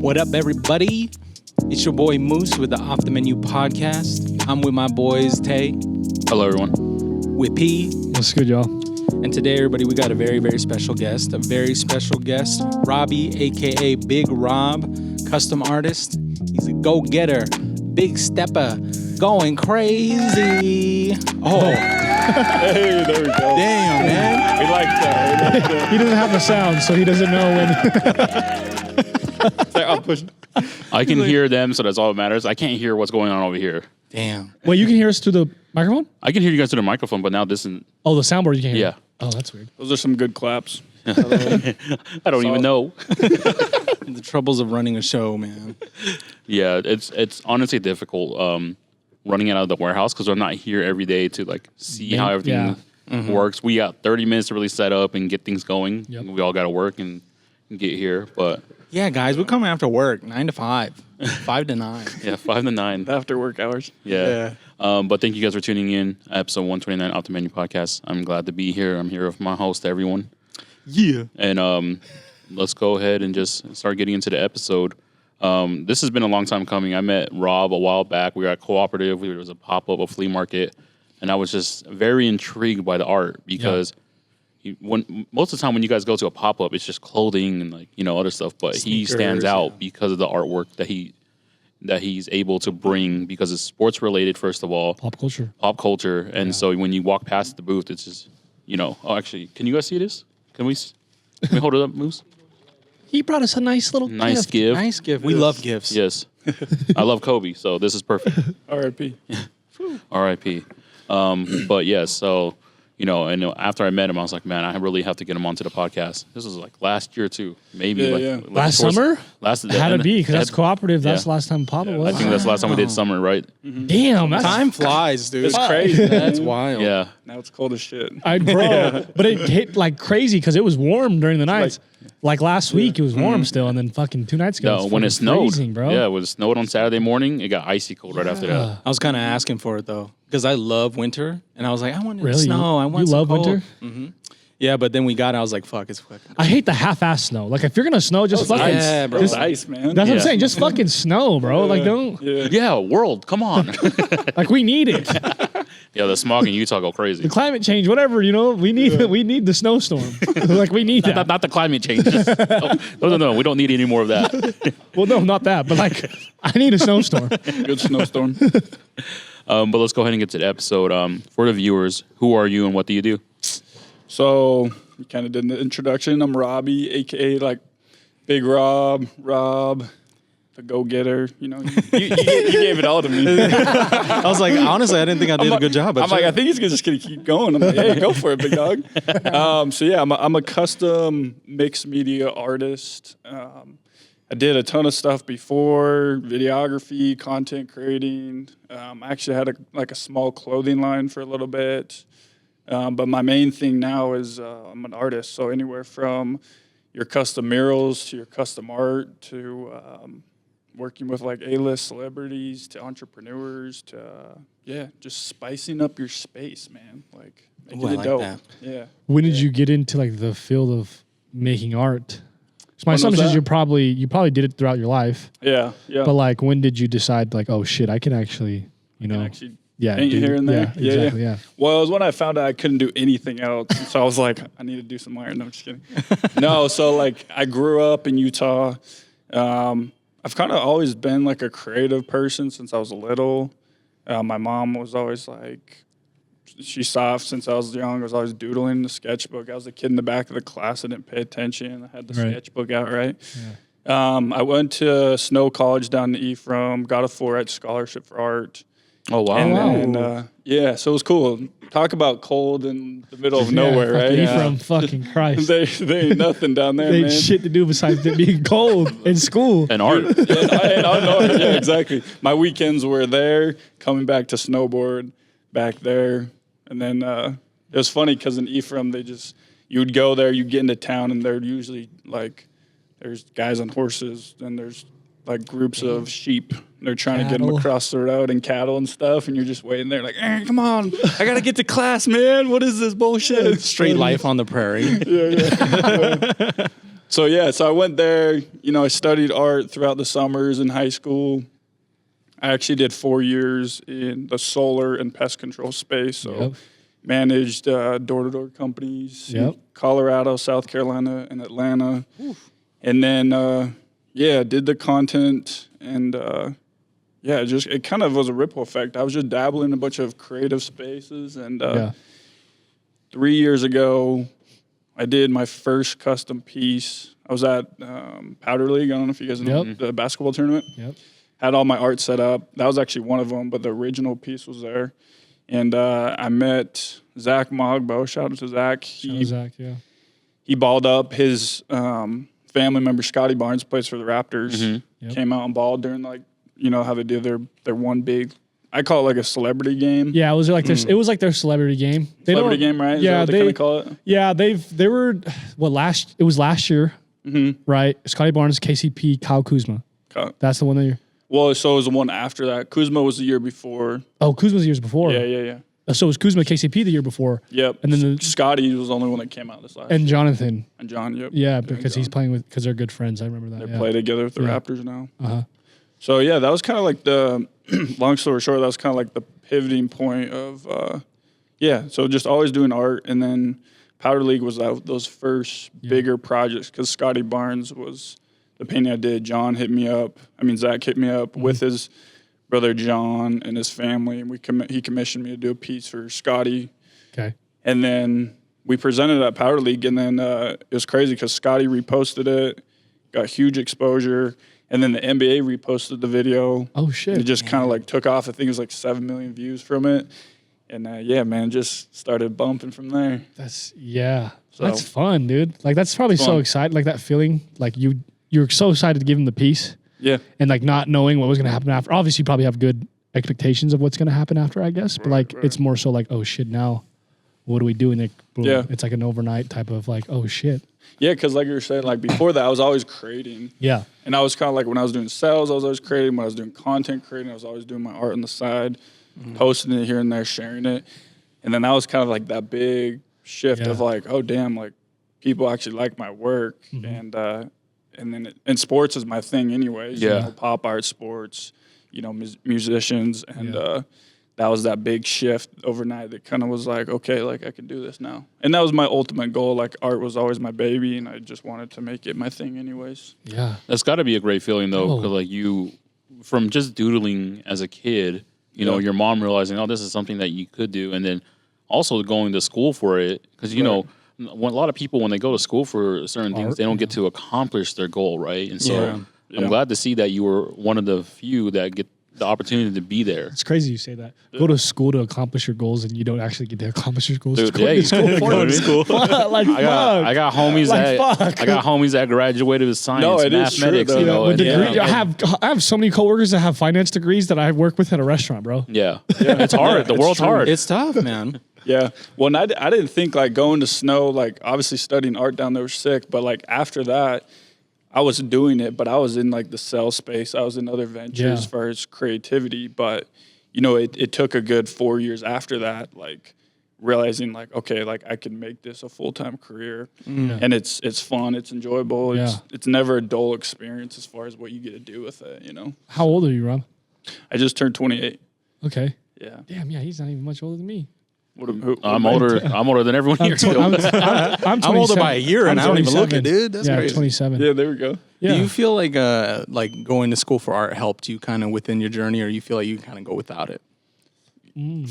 What up, everybody? It's your boy Moose with the Off the Menu Podcast. I'm with my boys Tay. Hello, everyone. With P. What's good, y'all? And today, everybody, we got a very, very special guest. A very special guest, Robbie, a.k.a. Big Rob, custom artist. He's a go-getter, big stepper, going crazy. Oh. Hey, there we go. Damn, man. We like that. He doesn't have the sound, so he doesn't know when. I'll push. I can hear them, so that's all that matters. I can't hear what's going on over here. Damn. Wait, you can hear us through the microphone? I can hear you guys through the microphone, but now this isn't. Oh, the soundboard you can't hear? Yeah. Oh, that's weird. Those are some good claps. I don't even know. The troubles of running a show, man. Yeah, it's honestly difficult running it out of the warehouse because I'm not here every day to like see how everything works. We got 30 minutes to really set up and get things going. Yep. We all got to work and get here, but Yeah, guys, we're coming after work, 9 to 5, 5 to 9. yeah, 5 to 9. After work hours. Yeah. But thank you guys for tuning in. Episode 129 Off the Menu Podcast. I'm glad to be here. I'm here with my host, everyone. Yeah. And let's go ahead and just start getting into the episode. This has been a long time coming. I met Rob a while back. We were at Cooperative. There was a pop-up, a flea market. And I was just very intrigued by the art because most of the time when you guys go to a pop-up, it's just clothing and like, you know, other stuff. But he stands out because of the artwork that he's able to bring because it's sports related, first of all. Pop culture. And so when you walk past the booth, it's just, you know, oh, actually, can you guys see this? Can we hold it up, Moose? He brought us a nice little Nice gift. gift. Nice gift. We love gifts. Yes. I love Kobe, so this is perfect. R.I.P. R.I.P. But yeah, so, you know, and after I met him, I was like, man, I really have to get him onto the podcast. This was like last year too, maybe like Last summer? Last It had to be because that's cooperative. That's the last time Papa I was. think that's the last time we did summer, right? Damn, that's Time flies, dude. It's crazy. That's wild. Yeah. Now it's cold as shit. bro. But it hit like crazy because it was warm during the nights. Like last week, it was warm still, and then fucking 2 nights ago, No, when it snowed, freezing, bro. yeah, when it snowed on Saturday morning, it got icy cold right after that. I was kind of asking for it, though, because I love winter. And I was like, I want Really? snow. I want You some love cold. winter? Yeah, but then we got it. I was like, fuck, it's fucking I hate the half-ass snow. Like if you're gonna snow, just fucking. Yeah, bro. It's ice, man. That's what I'm Yeah. saying. Just fucking snow, bro. Like don't. Yeah. Yeah, world, come on. Like we need it. Yeah, the smog in Utah go crazy. The climate change, whatever, you know, we need the snowstorm. Like we need that. Not the climate change. No, we don't need any more of that. Well, no, not that, but like I need a snowstorm. Good snowstorm. But let's go ahead and get to the episode. For the viewers, who are you and what do you do? So, you kind of did the introduction. I'm Robbie, a.k.a. like Big Rob, the go-getter. You know, you gave it all to me. I was like, honestly, I didn't think I did a good job. But I'm like, I think he's just going to keep going. I'm like, hey, go for it, big dog. So, yeah, I'm a custom mixed media artist. I did a ton of stuff before, videography, content creating. I actually had a small clothing line for a little bit. But my main thing now is I'm an artist. So anywhere from your custom murals to your custom art to working with like A-list celebrities to entrepreneurs to, just spicing up your space, man. Like making I it like dope. that. Yeah. When did you get into like the field of making art? So my When was assumption is that? you probably did it throughout your life. Yeah. But like when did you decide like, oh shit, I can actually, you know, Actually, yeah, paint here and there. Yeah, exactly, yeah. Well, it was when I found out I couldn't do anything else. So I was like, I need to do some art. No, I'm just kidding. No, so like I grew up in Utah. I've kind of always been like a creative person since I was little. My mom was always like, she saw since I was young. I was always doodling in the sketchbook. I was the kid in the back of the class that didn't pay attention. I had the sketchbook out, right? Yeah. I went to Snow College down in Ephraim, got a full-ride scholarship for art. Oh, wow. And then, so it was cool. Talk about cold in the middle of nowhere, right? Ephraim, fucking Christ. They ain't nothing down there, They man. ain't shit to do besides it being cold in school. And art. Yeah, exactly. My weekends were there, coming back to snowboard back there. And then it was funny because in Ephraim, you'd go there, you'd get into town, and they're usually like, there's guys on horses, and there's like groups of sheep. They're trying to get them across the road and cattle and stuff, and you're just waiting there like, come on, I got to get to class, man. What is this bullshit? Straight life on the prairie. Yeah. So I went there. I studied art throughout the summers in high school. I actually did 4 years in the solar and pest control space. So managed door-to-door companies in Colorado, South Carolina, and Atlanta. Oof. And then, did the content and, it kind of was a ripple effect. I was just dabbling in a bunch of creative spaces. And 3 years ago, I did my first custom piece. I was at Powder League. I don't know if you guys know the basketball tournament. Yep. Had all my art set up. That was actually one of them, but the original piece was there. And I met Zach Mogbo. Shout out to Zach. He balled up. His family member, Scotty Barnes, plays for the Raptors. Mm-hmm. Yep. Came out and balled during, how they do their one big, I call it like a celebrity game. Yeah, it was like it was like their celebrity game. Celebrity game, right? Is that what they kind of call it? Yeah, they were, it was last year, right? Scotty Barnes, KCP, Kyle Kuzma. That's the one that you're. Well, so it was the one after that. Kuzma was the year before. Oh, Kuzma was the years before. Yeah. So it was Kuzma, KCP the year before. Yep. And then Scotty was the only one that came out this last year. And Jonathan. And John, yep. Yeah, because he's playing because they're good friends. I remember that. They play together with the Raptors now. Uh-huh. So, that was kind of like the, long story short, that was kind of like the pivoting point of, so just always doing art. And then Powder League was those first bigger projects because Scotty Barnes was the painting I did. Zach hit me up with his brother John and his family, and he commissioned me to do a piece for Scotty. Okay. And then we presented at Powder League, and then it was crazy because Scotty reposted it, got huge exposure, and then the NBA reposted the video. Oh, shit. And it just kind of took off. I think it was 7 million views from it. And just started bumping from there. That's fun, dude. That's probably so exciting. That feeling, you're so excited to give him the piece. Yeah. And not knowing what was going to happen after. Obviously, you probably have good expectations of what's going to happen after, I guess. But it's more so oh shit, now what do we do? And it's like an overnight type of oh shit. Yeah, because like you were saying, before that, I was always creating. Yeah. And I was kind of when I was doing sales, I was always creating. When I was doing content creating, I was always doing my art on the side, posting it here and there, sharing it. And then that was kind of that big shift of oh damn, people actually like my work. And then sports is my thing anyways. Yeah. Pop art, sports, musicians. And that was that big shift overnight that kind of was okay, I can do this now. And that was my ultimate goal. Art was always my baby, and I just wanted to make it my thing anyways. Yeah. That's got to be a great feeling, though, because, you, from just doodling as a kid, you know, your mom realizing, this is something that you could do, and then also going to school for it, because, when a lot of people, when they go to school for certain things, they don't get to accomplish their goal, right? And so I'm glad to see that you were one of the few that get the opportunity to be there. It's crazy you say that. Go to school to accomplish your goals, and you don't actually get to accomplish your goals. Dude, go to school. I got homies that graduated with science, mathematics. True, I have so many coworkers that have finance degrees that I work with at a restaurant, bro. Yeah, it's hard. The world's hard. It's tough, man. Yeah. Well, and I didn't think going to snow, obviously studying art down there was sick, but after that, I was doing it, but I was in the sales space. I was in other ventures as far as creativity, but it took a good 4 years after that, realizing okay, I can make this a full-time career, and it's fun, it's enjoyable, it's never a dull experience as far as what you get to do with it. How old are you, Rob? I just turned 28. Okay. Yeah. Damn. Yeah, he's not even much older than me. I'm older. I'm older than everyone here. I'm older by a year, and I don't even look it, dude. That's crazy. 27. Yeah, there we go. Yeah. Do you feel like going to school for art helped you kind of within your journey, or you feel like you kind of go without it?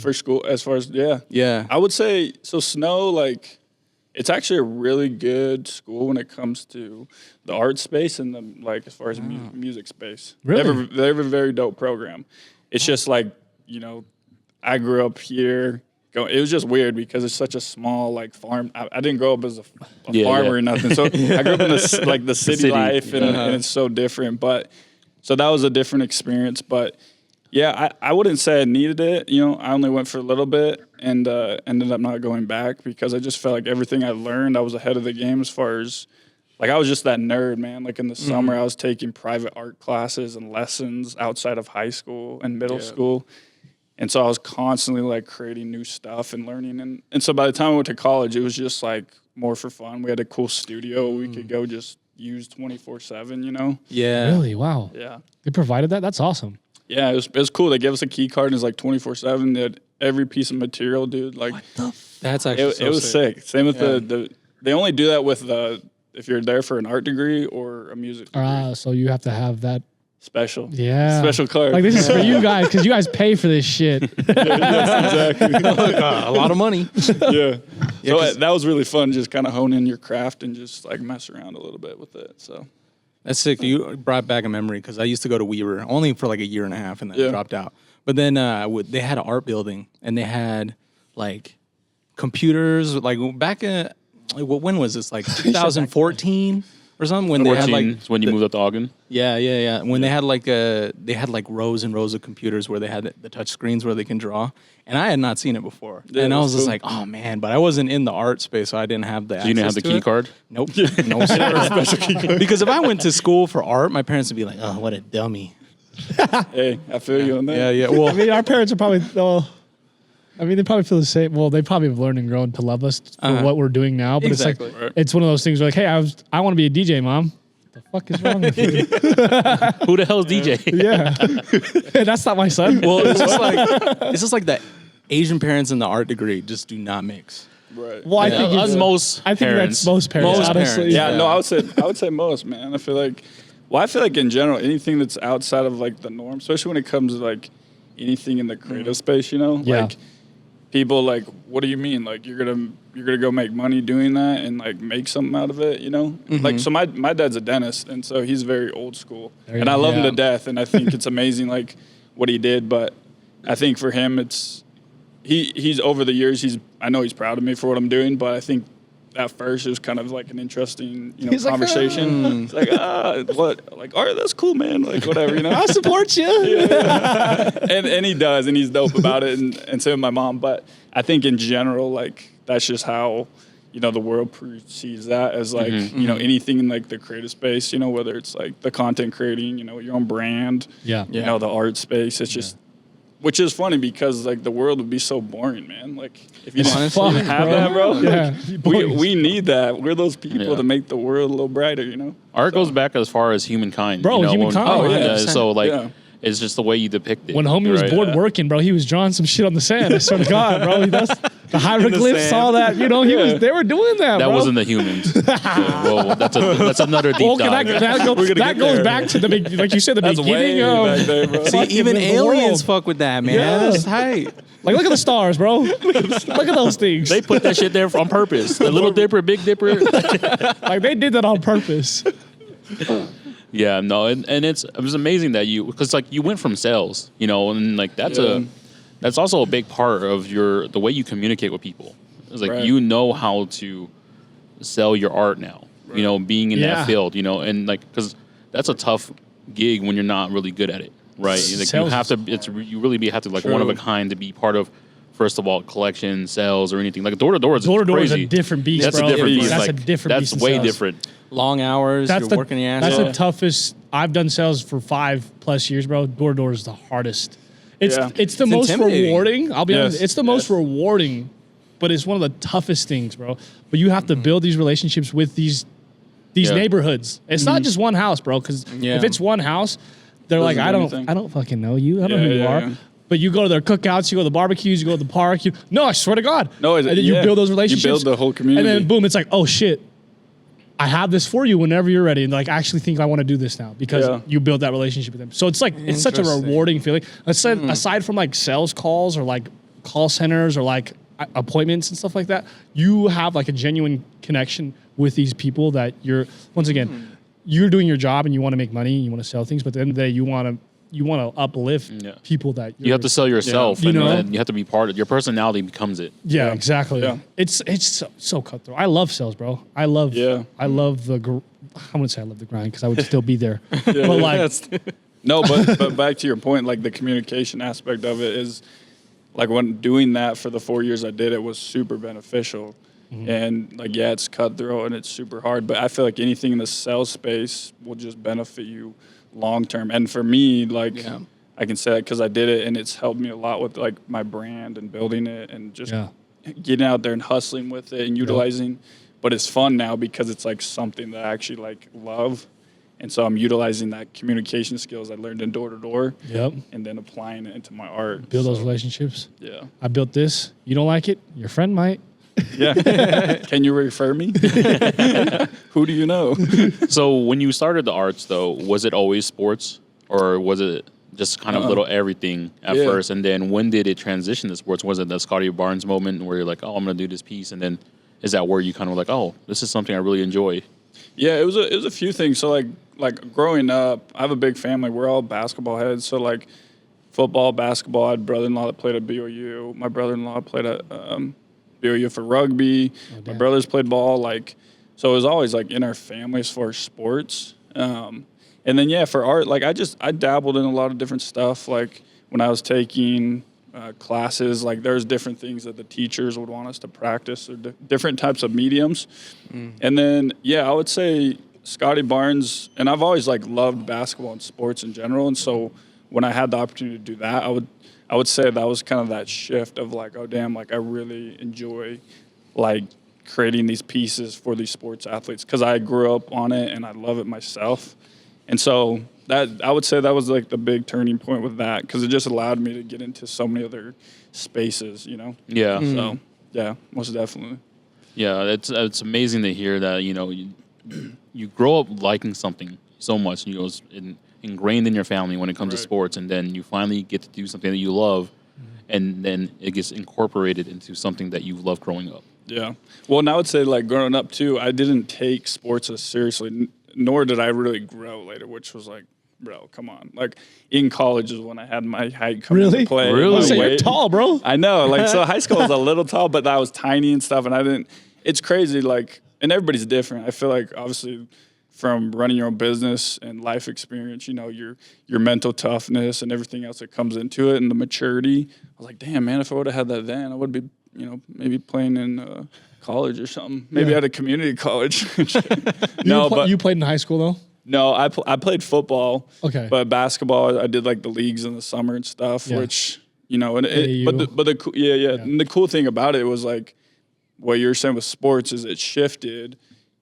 For school, as far as yeah, I would say so. Snow, it's actually a really good school when it comes to the art space and the as far as music space. Really, they have a very dope program. It's just I grew up here. It was just weird because it's such a small farm. I didn't grow up as a farmer or nothing, so I grew up in the city life, and it's so different. But so that was a different experience. But yeah, I wouldn't say I needed it. I only went for a little bit and ended up not going back because I just felt like everything I learned, I was ahead of the game as far as I was just that nerd, man. In the summer, I was taking private art classes and lessons outside of high school and middle school. And so I was constantly creating new stuff and learning. And so by the time I went to college, it was just more for fun. We had a cool studio. We could go just, used 24/7. You know? Yeah. Really? Wow. Yeah. They provided that? That's awesome. Yeah, it was cool. They gave us a key card and it's like 24/7. They had every piece of material, dude. Like That's actually it was sick. Same with the they only do that with if you're there for an art degree or a music degree. So you have to have that. Special. Yeah. Special card. Like this is for you guys because you guys pay for this shit. Exactly. a lot of money. Yeah. So that was really fun, just kind of hone in your craft and just like mess around a little bit with it. So That's sick. You brought back a memory because I used to go to Weaver only for like a year and a half and then dropped out. But then they had an art building and they had like computers like back in when was this, like 2014 or something, when they had like when you moved up to Ogden. When they had like rows and rows of computers where they had the touch screens where they can draw, and I had not seen it before, and I was just like, oh man, but I wasn't in the art space, so I didn't have the. So you didn't have the key card? Nope, no sir. Special key card. Because if I went to school for art, my parents would be like, oh, what a dummy. hey, I feel you on that. Yeah. Well, I mean, our parents are probably. They probably feel the same. Well, they probably have learned and grown to love us for what we're doing now. But Exactly. it's like it's one of those things where like, hey, I want to be a DJ, Mom. What the fuck is wrong with you? Who the hell's DJ? Yeah, that's not my son. well, it's just like the Asian parents and the art degree just do not mix. Right. Well, I think that's most that's most parents. Most honestly. parents. Yeah, no, I would say most, man. I feel like in general, anything that's outside of like the norm, especially when it comes to like anything in the creative space, you know? Yeah. Like people like, what do you mean? Like you're gonna go make money doing that and like make something out of it, you know? Like so my dad's a dentist and so he's very old school. And I love him to death and I think it's amazing like what he did, but I think for him it's he's over the years I know he's proud of me for what I'm doing, but I think at first it was kind of like an interesting, conversation. It's like, what? Like, all right, that's cool, man. Like, whatever, I support you. And he does, and he's dope about it, and so my mom. But I think in general, like, that's just how, the world perceives that as like, anything in like the creative space, whether it's like the content creating, your own brand, the art space. It's just, which is funny because like the world would be so boring, man. Like if you didn't have that, bro. Yeah. We need that. We're those people to make the world a little brighter, Art goes back as far as humankind. Bro, humankind. So like it's just the way you depict it. When homie was bored working, bro, he was drawing some shit on the sand. I swear to God, bro. That's the hieroglyphs, all that. They were doing that, That bro. wasn't the humans. Well, that's another deep dive. That goes back to the like you said, the beginning of. There, bro. See, even aliens fuck with that, man. Yeah. That's tight. Like, look at the stars, bro. Look at those things. They put that shit there on purpose. The Little Dipper, Big Dipper. Like they did that on purpose. Yeah, no, and it was amazing that because like you went from sales, and like that's also a big part of the way you communicate with people. It's like you know how to sell your art now, being in that field, and like because that's a tough gig when you're not really good at it, right? Like you have to, you really have to like one of a kind to be part of. First of all, collection, sales, or anything like door to door is is a different beast. That's bro. a different beast. That's a different beast. That's way different. Long hours. You're working your ass off. That's the toughest. I've done sales for 5+ years, bro. Door to door is the hardest. It's the most rewarding. I'll be honest. It's the most rewarding, but it's one of the toughest things, bro. But you have to build these relationships with these neighborhoods. It's not just one house, bro. Because if it's one house, they're like, I don't fucking know you. I don't know who you are. Yeah. But you go to their cookouts, you go to the barbecues, you go to the park. No, I swear to God. No, and then you build those relationships. You build the whole community. And then boom, it's like, oh shit, I have this for you whenever you're ready. And like, I actually think I want to do this now because you build that relationship with them. So it's like, it's such a rewarding feeling. Aside from like sales calls or like call centers or like appointments and stuff like that, you have like a genuine connection with these people that once again, you're doing your job and you want to make money and you want to sell things, but at the end of the day, you want to uplift people that you have to sell yourself, and you have to be part of your personality becomes it. Yeah, exactly. Yeah. It's so cutthroat. I love sales, bro. I love the. I wouldn't say I love the grind because I would still be there. But like, no, but back to your point, like the communication aspect of it is, like when doing that for the 4 years I did, it was super beneficial. And like, it's cutthroat and it's super hard, but I feel like anything in the sales space will just benefit you long term. And for me, like I can say that because I did it and it's helped me a lot with like my brand and building it and just getting out there and hustling with it and utilizing but it's fun now because it's like something that I actually like love. And so I'm utilizing that communication skills I learned in door-to-door and then applying it into my art. Build those relationships. Yeah. I built this. You don't like it? Your friend might. Yeah. Can you refer me? Who do you know? So when you started the arts, though, was it always sports? Or was it just kind of little everything at first? And then when did it transition to sports? Was it the Scotty Barnes moment where you're like, oh, I'm going to do this piece? And then is that where you kind of like, oh, this is something I really enjoy? Yeah, it was a few things. So like growing up, I have a big family. We're all basketball heads. So like football, basketball. I had a brother-in-law that played at BYU. My brother-in-law played at BYU for rugby. My brothers played ball. Like, so it was always like in our family as far as sports. And then for art, like I dabbled in a lot of different stuff. Like when I was taking classes, like there's different things that the teachers would want us to practice, or different types of mediums. And then I would say Scotty Barnes, and I've always like loved basketball and sports in general. And so when I had the opportunity to do that, I would say that was kind of that shift of like, oh damn, like I really enjoy like creating these pieces for these sports athletes, because I grew up on it and I love it myself. And so that I would say that was like the big turning point with that, because it just allowed me to get into so many other spaces, you know? Yeah. So yeah, most definitely. Yeah, it's amazing to hear that, you grow up liking something so much, it's ingrained in your family when it comes to sports, and then you finally get to do something that you love, and then it gets incorporated into something that you love growing up. Yeah. Well, and I would say like growing up too, I didn't take sports as seriously, nor did I really grow later, which was like, bro, come on. Like in college is when I had my height come into play. Really? So you're tall, bro. I know. Like, so high school was a little tall, but I was tiny and stuff, and it's crazy. Like, and everybody's different. I feel like obviously from running your own business and life experience, your mental toughness and everything else that comes into it, and the maturity. I was like, damn, man, if I would have had that then, I would be, maybe playing in college or something. Maybe at a community college. You played in high school though? No, I played football. Okay. But basketball, I did like the leagues in the summer and stuff, which, and and the cool thing about it was like what you're saying with sports is it shifted.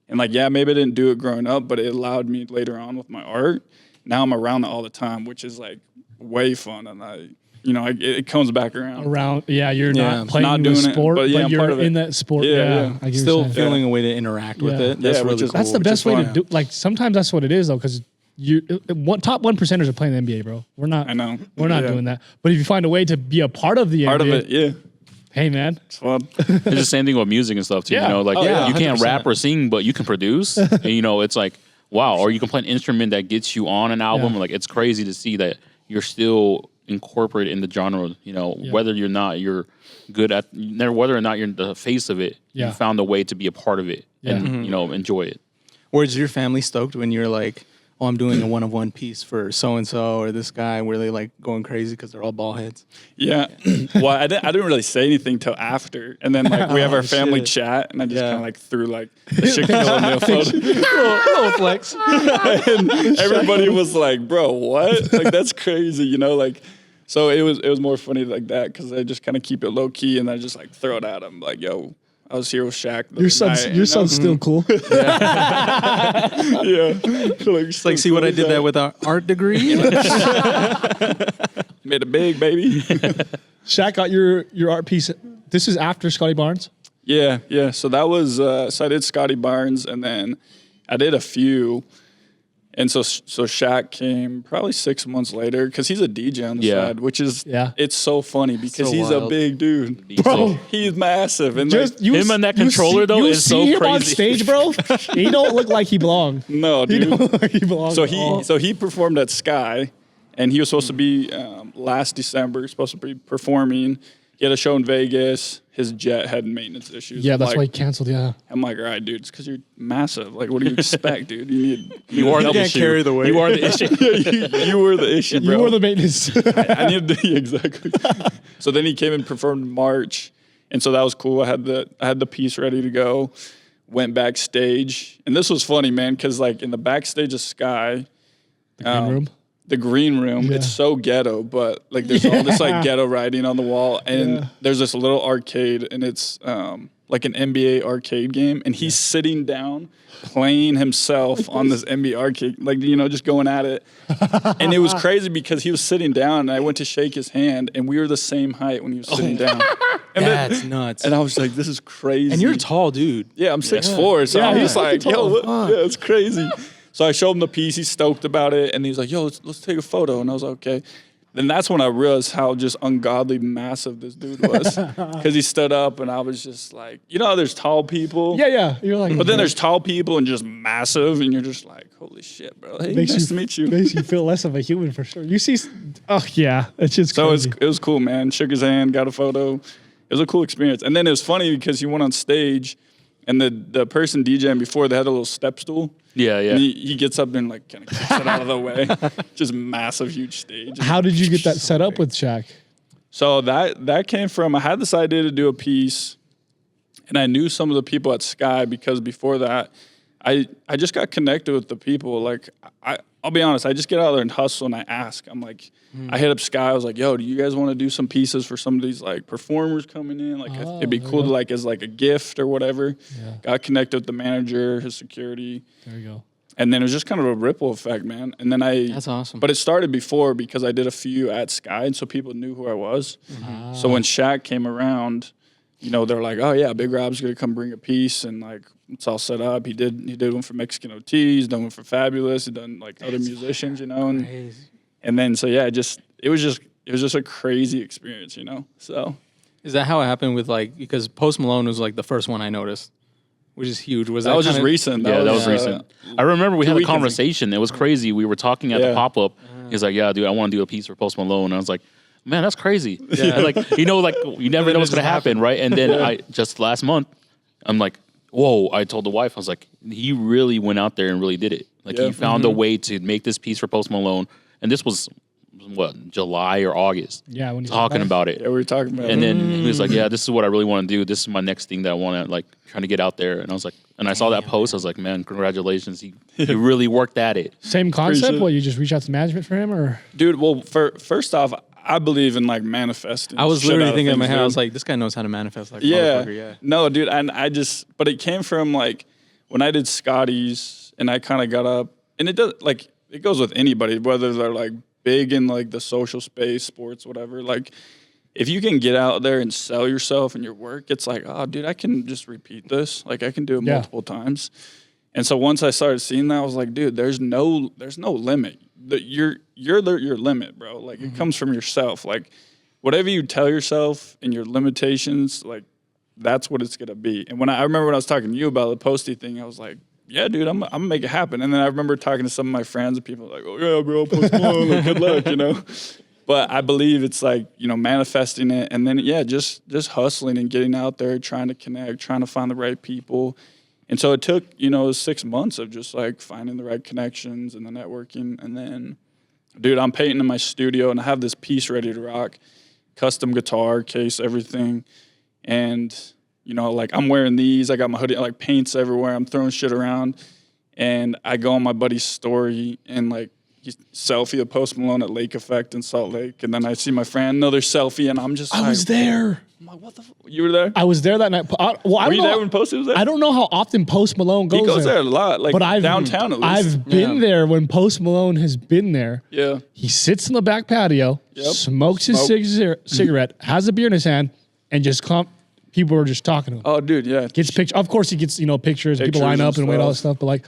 And like, maybe I didn't do it growing up, but it allowed me later on with my art. Now I'm around it all the time, which is like way fun. And it comes back around. You're not playing not the doing sport, it, but you're in that sport. Yeah. I get Still feeling a way to interact with it. That's really cool. That's the best way to do. Like sometimes that's what it is though, because top 1%ers are playing the NBA, bro. We're not. I know. We're not doing that. But if you find a way to be a part of the NBA, hey man, it's fun. It's the same thing with music and stuff too. Yeah. You can't 100%. rap or sing, but you can produce. And, it's like wow. Or you can play an instrument that gets you on an album. Like it's crazy to see that you're still incorporated in the genre. Whether you're good at, whether or not you're the face of it, you found a way to be a part of it and enjoy it. Was your family stoked when you're like, oh, I'm doing a one-of-one piece for so-and-so or this guy? Were they like going crazy because they're all ball heads? Yeah. Well, I didn't really say anything till after. And then like we have our family chat, and I just kind of like threw like the Shaquille O'Neal photo. little flex. And everybody was like, bro, what? Like, that's crazy, like. So it was more funny like that, because I just kind of keep it low key, and I just like throw it at him like, yo, I was here with Shaq. Your son's still cool. Like, See what I did there with our art degree? Made it big, baby. Shaq got your art piece. This is after Scotty Barnes? Yeah. So that was, so I did Scotty Barnes, and then I did a few. And so Shaq came probably 6 months later, because he's a DJ on the side, which is, it's so funny because So he's wild. a big dude. Bro. He's massive. And him and that controller, though, is so him crazy. on stage, bro. He don't look like he belonged. no, He dude. don't look like he belonged. So he performed at Sky, and he was supposed to be last December, supposed to be performing. He had a show in Vegas. His jet had maintenance issues. Yeah, that's like, why he canceled. Yeah. I'm like, all right, dude, it's because you're massive. Like, what do you expect, dude? You are the can't issue. carry the weight. You are the issue. you were the issue, bro. You were the maintenance. I needed to exactly. So then he came and performed in March, and so that was cool. I had the piece ready to go. Went backstage, and this was funny, man, because like in the backstage of Sky, the green room, it's so ghetto, but like there's all this like ghetto writing on the wall, and there's this little arcade, and it's like an NBA arcade game, and he's sitting down playing himself on this NBA arcade, like, you know, just going at it. And it was crazy because he was sitting down, and I went to shake his hand, and we were the same height when he was sitting down. And That's nuts. And I was like, this is crazy. And you're a tall dude. Yeah, I'm 6'4", so I'm just like, yo, yeah, it's crazy. So I showed him the piece. He's stoked about it, and he's like, yo, let's take a photo. And I was like, okay. Then that's when I realized how just ungodly massive this dude was, because he stood up, and I was just like, you know how there's tall people? Yeah. You're like, But then there's tall people and just massive, and you're just like, holy shit, bro. Hey, nice to meet you. Makes you feel less of a human for sure. You see, it's just crazy. It was cool, man. Shook his hand, got a photo. It was a cool experience. And then it was funny because he went on stage, and the person DJing before, they had a little step stool. Yeah. And he gets up and like kind of kicks it out of the way. Just massive, huge stage. How did you get that set up with Shaq? So that came from, I had this idea to do a piece, and I knew some of the people at Sky because before that, I just got connected with the people. Like, I'll be honest, I just get out there and hustle, and I ask. I'm like, I hit up Sky. I was like, yo, do you guys want to do some pieces for some of these like performers coming in? Like, it'd be cool to like as like a gift or whatever. Yeah. Got connected with the manager, his security. There you go. And then it was just kind of a ripple effect, man. And then That's awesome. But it started before because I did a few at Sky, and so people knew who I was. Mm-hmm. So when Shaq came around, you know, they're like, oh yeah, Big Rob's gonna come bring a piece, and like it's all set up. He did one for Mexican OT, he's done one for Fabulous, he's done like other musicians, you know, and then so yeah, it was just a crazy experience, you know. So is that how it happened with like, because Post Malone was like the first one I noticed, which is huge. That was just recent. That was recent. I remember we had a conversation. It was crazy. We were talking at the pop-up. He's like, yeah, dude, I want to do a piece for Post Malone. And I was like, man, that's crazy. Yeah. And like, you know, like you never know what's going to happen, right? And then I just last month, I'm like, whoa, I told the wife, I was like, he really went out there and really did it. Like he found a way to make this piece for Post Malone. And this was, what, July or August? Yeah, when he's talking about it. Yeah, we were talking about it. And then he was like, yeah, this is what I really want to do. This is my next thing that I want to, like, trying to get out there. And I was like, and I saw that post. I was like, man, congratulations. He really worked at it. Same concept? What, you just reach out to management for him, or? Dude, well, first off, I believe in, like, manifesting. I was literally thinking in my head, I was like, this guy knows how to manifest like a motherfucker. Yeah. No, dude, and but it came from, like, when I did Scotty's, and I kind of got up, and it does, like, it goes with anybody, whether they're, like, big in, like, the social space, sports, whatever. Like, if you can get out there and sell yourself and your work, it's like, oh, dude, I can just repeat this. Like, I can do it multiple times. And so once I started seeing that, I was like, dude, there's no limit. You're your limit, bro. Like, it comes from yourself. Like, whatever you tell yourself and your limitations, like, that's what it's going to be. And I remember when I was talking to you about the Posty thing, I was like, yeah, dude, I'm gonna make it happen. And then I remember talking to some of my friends, and people were like, oh, yeah, bro, Post Malone, like, good luck, you know. But I believe it's like, you know, manifesting it, and then, yeah, just hustling and getting out there, trying to connect, trying to find the right people. And so it took, you know, 6 months of just, like, finding the right connections and the networking. And then, dude, I'm painting in my studio, and I have this piece ready to rock, custom guitar, case, everything. And, you know, like, I'm wearing these. I got my hoodie, like, paints everywhere. I'm throwing shit around. And I go on my buddy's story, and, like, he selfie of Post Malone at Lake Effect in Salt Lake. And then I see my friend, another selfie, and I'm just I was there. I'm like, what the fuck? You were there? I was there that night. Were you there when Post was there? I don't know how often Post Malone goes there. He goes there a lot, like, but downtown at least. I've been there when Post Malone has been there. Yeah. He sits in the back patio, smokes his cigarette, has a beer in his hand, and just people are just talking to him. Oh, dude, yeah. Gets pictures. Of course, he gets, you know, pictures. People line up and wait, all that stuff. But, like,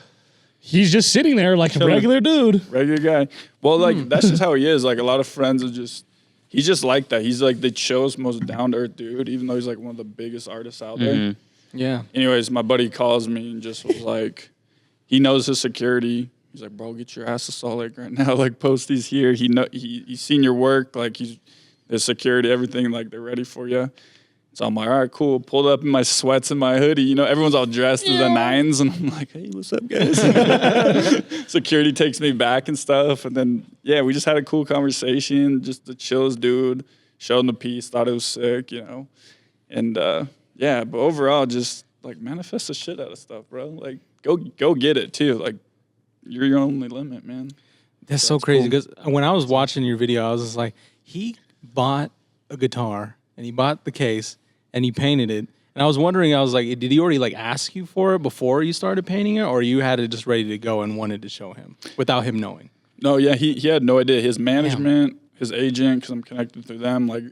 he's just sitting there like a regular dude. Regular guy. Well, like, that's just how he is. Like, a lot of friends are just, he's just like that. He's, like, the chillest, most down-to-earth dude, even though he's, like, one of the biggest artists out there. Yeah. Anyways, my buddy calls me and just was like, he knows his security. He's like, bro, get your ass to Salt Lake right now. Like, Posty's here. He's seen your work. Like, his security, everything, like, they're ready for you. So I'm like, all right, cool. Pulled up in my sweats and my hoodie. You know, everyone's all dressed to the nines. And I'm like, hey, what's up, guys? Security takes me back and stuff. And then, yeah, we just had a cool conversation. Just the chillest dude. Showed him the piece. Thought it was sick, you know. And, yeah, but overall, just, like, manifest the shit out of stuff, bro. Like, go get it, too. Like, you're your only limit, man. That's so crazy. Because when I was watching your video, I was just like, he bought a guitar, and he bought the case, and he painted it, And I was wondering, I was like, did he already like ask you for it before you started painting it, or you had it just ready to go and wanted to show him without him knowing? No, yeah, he had no idea. His management, his agent, because I'm connected through them, like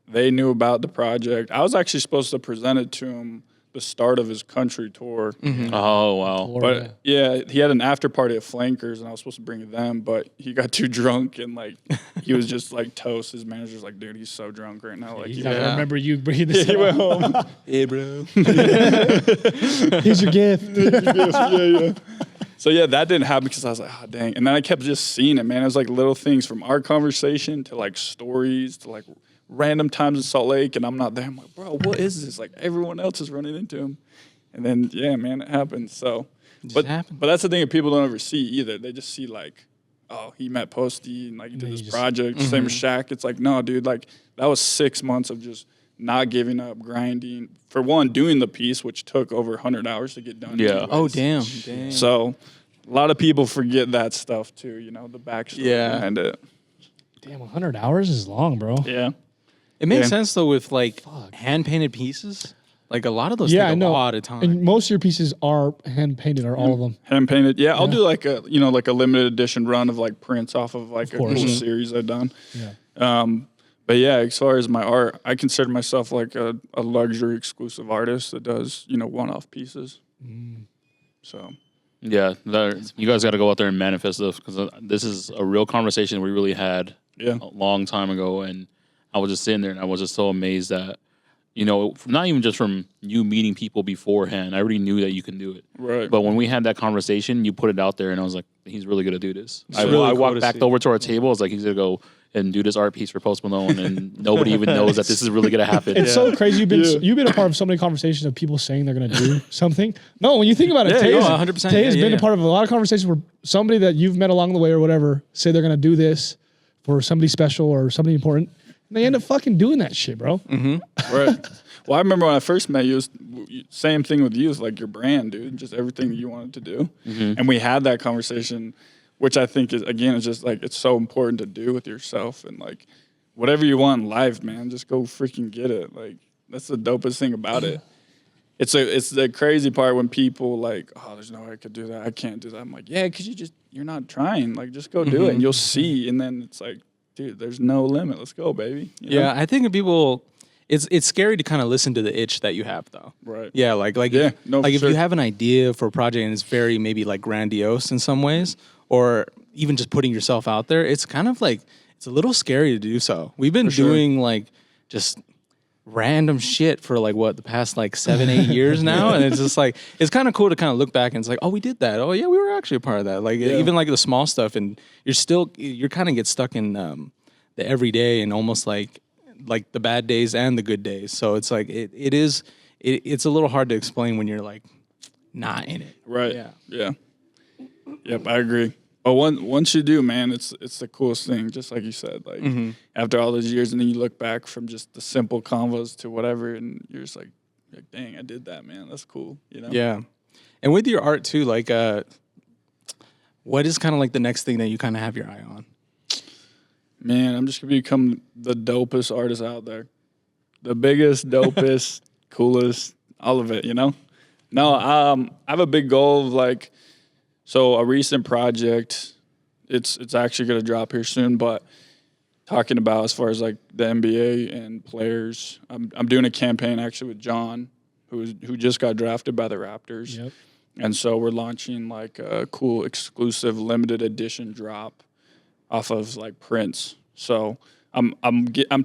they knew about the project. I was actually supposed to present it to him the start of his country tour. Oh, wow. But yeah, he had an after party at Flankers, and I was supposed to bring them, but he got too drunk and like he was just like toast. His manager's like, dude, he's so drunk right now. Like, He's not gonna remember you bringing this. he went home. Hey, bro. Here's your gift. Yeah. So yeah, that didn't happen because I was like, oh dang. And then I kept just seeing it, man. It was like little things from our conversation to like stories to like random times in Salt Lake, and I'm not there. I'm like, bro, what is this? Like everyone else is running into him. And then yeah, man, it happens. So but that's the thing that people don't ever see either. They just see like, oh, he met Posty and like he did this project. Same as Shaq. It's like, no, dude, like that was 6 months of just not giving up, grinding. For one, doing the piece, which took over 100 hours to get done. Yeah. anyways. Oh, damn. So a lot of people forget that stuff too, you know, the backstory behind it. Damn, 100 hours is long, bro. Yeah. It makes sense though with like hand painted pieces. Like a lot of those take I know. a lot of time. And most of your pieces are hand painted, or all of them. Hand painted. Yeah, I'll do like a like a limited edition run of like prints off of like a cool series I've done. Yeah. But yeah, as far as my art, I consider myself like a luxury exclusive artist that does, one-off pieces. So Yeah, you guys got to go out there and manifest this, because this is a real conversation we really had a long time ago, and I was just sitting there and I was just so amazed that, not even just from you meeting people beforehand, I already knew that you can do it. Right. But when we had that conversation, you put it out there, and I was like, he's really going to do this. I really cool walked to back see. over to our table. I was like, he's going to go and do this art piece for Post Malone, and nobody even knows that this is really going to happen. It's so crazy. You've been a part of so many conversations of people saying they're going to do something. No, when you think about it, Tay 100%. has been a part of a lot of conversations where somebody that you've met along the way or whatever say they're going to do this for somebody special or somebody important, and they end up fucking doing that shit, bro. right. Well, I remember when I first met you, same thing with you, it's like your brand, dude, just everything that you wanted to do. And we had that conversation, which I think is just like, it's so important to do with yourself, and like whatever you want in life, man, just go freaking get it. Like that's the dopest thing about it. It's the crazy part when people like, oh, there's no way I could do that. I can't do that. I'm like, yeah, because you're not trying. Like just go do it and you'll see. And then it's like, dude, there's no limit. Let's go, baby. You know? I think people, it's scary to kind of listen to the itch that you have though. Right. Yeah, like Yeah, no, like for if sure. you have an idea for a project and it's very maybe like grandiose in some ways, or even just putting yourself out there, it's kind of like, it's a little scary to do so. We've been doing like just random shit for like the past like 7-8 years now, and it's just like, it's kind of cool to kind of look back and it's like, oh, we did that. Oh yeah, we were actually a part of that. Like even like the small stuff, and you're kind of get stuck in the everyday and almost like the bad days and the good days. So it's like it's a little hard to explain when you're like not in it. Right. Yeah. Yep, I agree. But once you do, man, it's the coolest thing. Just like you said, like after all those years, and then you look back from just the simple convos to whatever, and you're just like, dang, I did that, man. That's cool. Yeah. And with your art too, like what is kind of like the next thing that you kind of have your eye on? Man, I'm just gonna become the dopest artist out there. The biggest, dopest, coolest, all of it, No, I have a big goal of like, so a recent project, it's actually gonna drop here soon, but talking about as far as like the NBA and players, I'm doing a campaign actually with John, who just got drafted by the Raptors. Yep. And so we're launching like a cool exclusive limited edition drop off of like prints. So I'm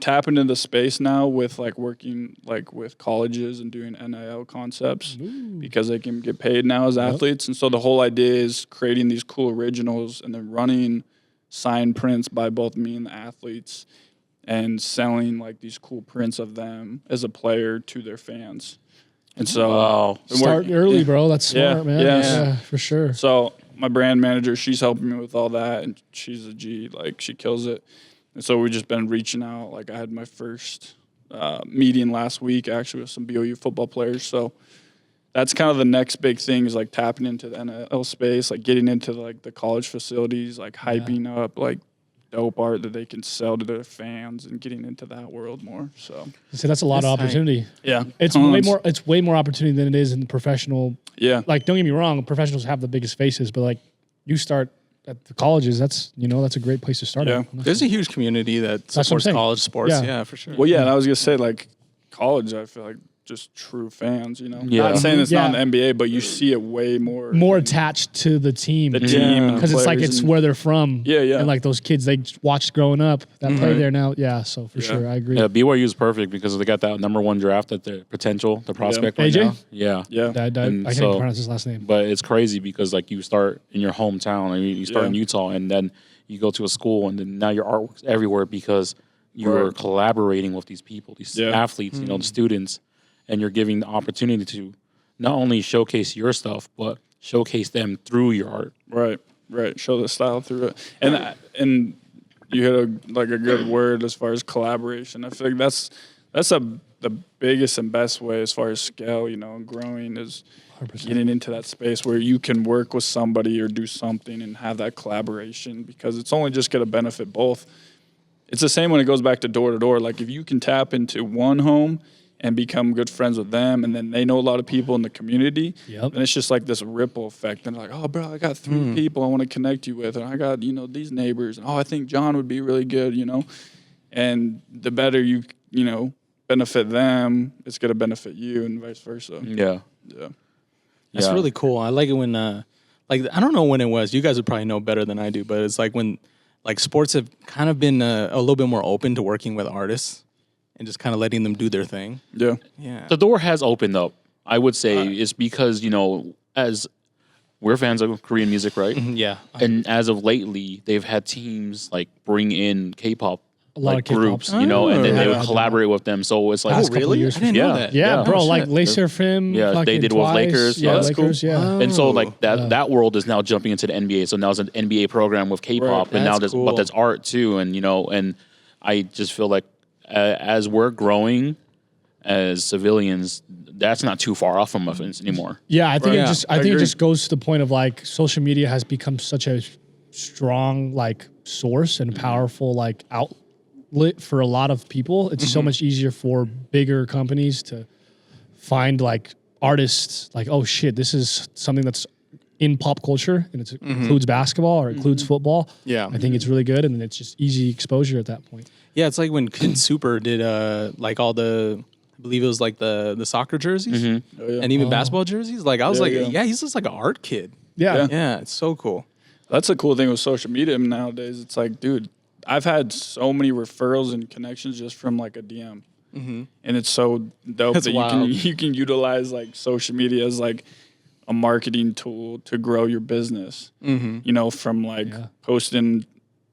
tapping into the space now with like working like with colleges and doing NIL concepts because they can get paid now as athletes. And so the whole idea is creating these cool originals and then running signed prints by both me and the athletes and selling like these cool prints of them as a player to their fans. And so Start early, bro. That's smart, man. Yeah, for sure. So my brand manager, she's helping me with all that, and she's a G. Like she kills it. And so we've just been reaching out. Like I had my first meeting last week actually with some BOU football players. So that's kind of the next big thing is like tapping into the NIL space, like getting into like the college facilities, like hyping up like dope art that they can sell to their fans and getting into that world more. So that's a lot of opportunity. Yeah. It's way more opportunity than it is in the professional. Yeah. Like, don't get me wrong, professionals have the biggest faces, but like you start at the colleges, that's a great place to start. Yeah. There's a huge community that supports college sports. Yeah, for sure. Well, yeah, and I was going to say, like, college, I feel like just true fans, you know? Yeah. Not saying it's not in the NBA, but you see it way more attached to the team. The team. Because it's like it's where they're from. Yeah, yeah. And like those kids they watched growing up that play there now. Yeah, so for sure, I agree. Yeah, BYU is perfect because they got that number 1 draft at the potential, the prospect right AJ? now. Yeah. Yeah. I can't even pronounce his last name. But it's crazy because like you start in your hometown, I mean, you start in Utah, and then you go to a school, and then now your artwork's everywhere because you're collaborating with these people, these athletes, you know, the students, and you're giving the opportunity to not only showcase your stuff, but showcase them through your art. Right. Show the style through it. And you hit a good word as far as collaboration. I feel like that's the biggest and best way as far as scale, you know, and growing is 100%. Getting into that space where you can work with somebody or do something and have that collaboration, because it's only just going to benefit both. It's the same when it goes back to door to door. Like if you can tap into one home and become good friends with them, and then they know a lot of people in the community, and it's just like this ripple effect. And they're like, oh, bro, I got 3 people I want to connect you with, and I got, you know, these neighbors, and I think John would be really good, you know. And the better you know, benefit them, it's going to benefit you, and vice versa. Yeah. That's really cool. I like it when, like, I don't know when it was. You guys would probably know better than I do, but it's like when, like, sports have kind of been a little bit more open to working with artists and just kind of letting them do their thing. Yeah. The door has opened up, I would say. It's because, you know, as we're fans of Korean music, right? Yeah. And as of lately, they've had teams, like, bring in K-pop. A lot of K-pop. groups, you know, and then they would collaborate with them. So it's like, Past couple years, I didn't know that. Yeah, bro, Oh, like shit. Laser Film. Yeah, they did with Twice. Lakers. Yeah, Oh, that's Lakers, cool. yeah. and so like that world is now jumping into the NBA. So now it's an NBA program with K-pop, and now That's but cool. there's art too. And you know, and I just feel like as we're growing as civilians, that's not too far off from us anymore. Yeah, I think I it just goes to the point of like social media has become such a strong like source and powerful like outlet for a lot of people. It's so much easier for bigger companies to find like artists like, oh shit, this is something that's in pop culture and it includes basketball or includes football. Yeah. I think it's really good, and it's just easy exposure at that point. Yeah, it's like when Kid Super did like all the, I believe it was like the soccer jerseys and even basketball jerseys. Like I was he's just like an art kid. Yeah, it's so cool. That's a cool thing with social media nowadays. It's like, dude, I've had so many referrals and connections just from like a DM, and it's so dope That's that wild. you can utilize like social media as like a marketing tool to grow your business. You know, from like posting,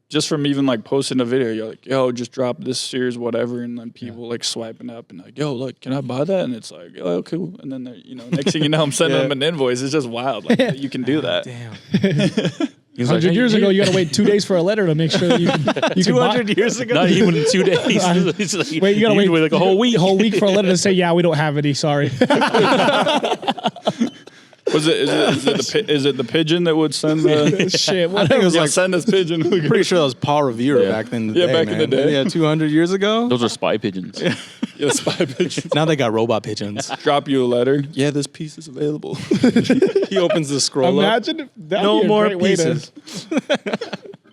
just from even like posting a video, you're like, yo, just drop this series, whatever, and then people like swiping up and like, yo, look, can I buy that? And it's like, oh, cool. And then you know, next thing you know, I'm sending them an invoice. It's just wild. Like you can do that. Damn. 100 years ago, you got to wait 2 days for a letter to make sure that you can 200 years ago? Not even 2 days. It's like, Wait, you got to wait like a whole week. for a letter to say, yeah, we don't have any. Sorry. Is it the pigeon that would send the Shit. I think it was like, send us pigeon? pretty sure that was Paul Revere back in the day. back in the day. Yeah, 200 years ago. Those are spy pigeons. Yeah, spy pigeon. Now they got robot pigeons. Drop you a letter. Yeah, this piece is available. He opens the scroll up. Imagine if that'd No be a more great way to pieces.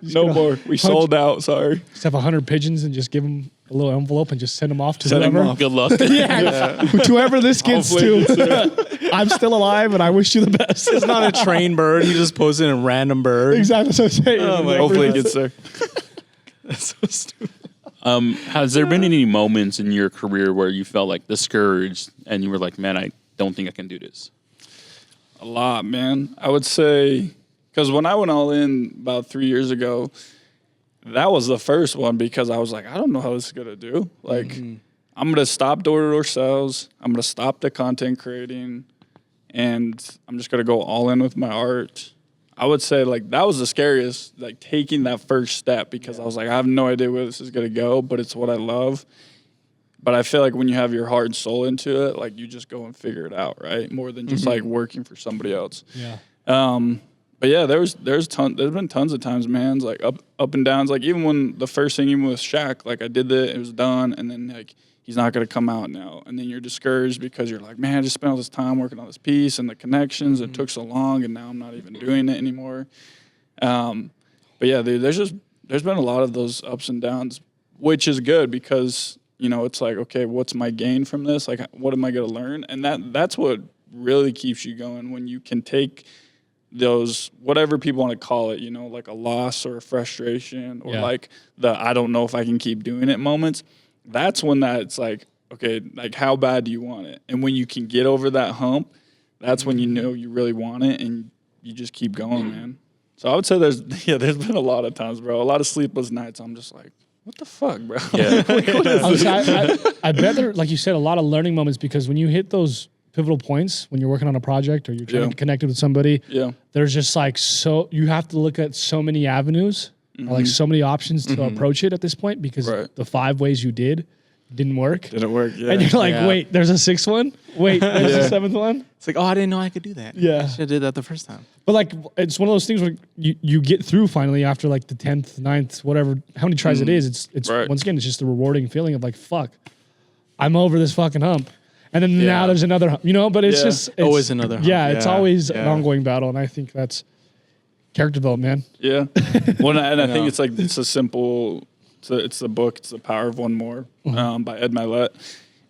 No more. We sold out. Sorry. just have 100 pigeons and just give them a little envelope and just send them off to Send 'em whoever. off. Good luck. Yeah. Whoever this gets Hopefully to, I'm still alive and I wish you the best. It's not a trained bird. He just posted a random bird. Exactly what I'm saying. Oh my Hopefully it gets there. That's so stupid. Has there been any moments in your career where you felt like discouraged and you were like, man, I don't think I can do this? A lot, man. I would say, because when I went all in about 3 years ago, that was the first one, because I was like, I don't know how this is going to do. Like, I'm going to stop door-to-door sales. I'm going to stop the content creating, and I'm just going to go all in with my art. I would say, like, that was the scariest, like, taking that first step, because I was like, I have no idea where this is going to go, but it's what I love. But I feel like when you have your heart and soul into it, like, you just go and figure it out, right? More than just, like, working for somebody else. Yeah. But yeah, there's been tons of times, man, like up and downs. Like even when the first thing, even with Shaq, like I did it was done, and then like he's not gonna come out now, and then you're discouraged because you're like, man, I just spent all this time working on this piece and the connections. It took so long, and now I'm not even doing it anymore. But yeah, dude, there's been a lot of those ups and downs, which is good because it's like, okay, what's my gain from this? Like, what am I gonna learn? And that's what really keeps you going when you can take those, whatever people want to call it, like a loss or a frustration or like the I don't know if I can keep doing it moments. That's when it's like, okay, like how bad do you want it? And when you can get over that hump, that's when you know you really want it and you just keep going, man. So I would say there's been a lot of times, bro, a lot of sleepless nights. I'm just like, what the fuck, bro? Yeah. I bet there, like you said, a lot of learning moments because when you hit those pivotal points when you're working on a project or you're trying to get connected with somebody, there's just like you have to look at so many avenues or like so many options to approach it at this point because the 5 ways you didn't work. Didn't work, yeah. And you're like, wait, there's a 6th one? Wait, there's a 7th one? It's like, oh, I didn't know I could do that. Yeah. I should have did that the first time. But like, it's one of those things where you get through finally after like the 10th, 9th, whatever, how many tries it is. It's once again, it's just the rewarding feeling of like, fuck, I'm over this fucking hump. And then now there's another hump, but it's just... It's always another hump. Yeah, it's always an ongoing battle. And I think that's character development, man. Yeah. Well, and I think it's like, it's a simple... It's the book, it's The Power of One More by Ed Milet.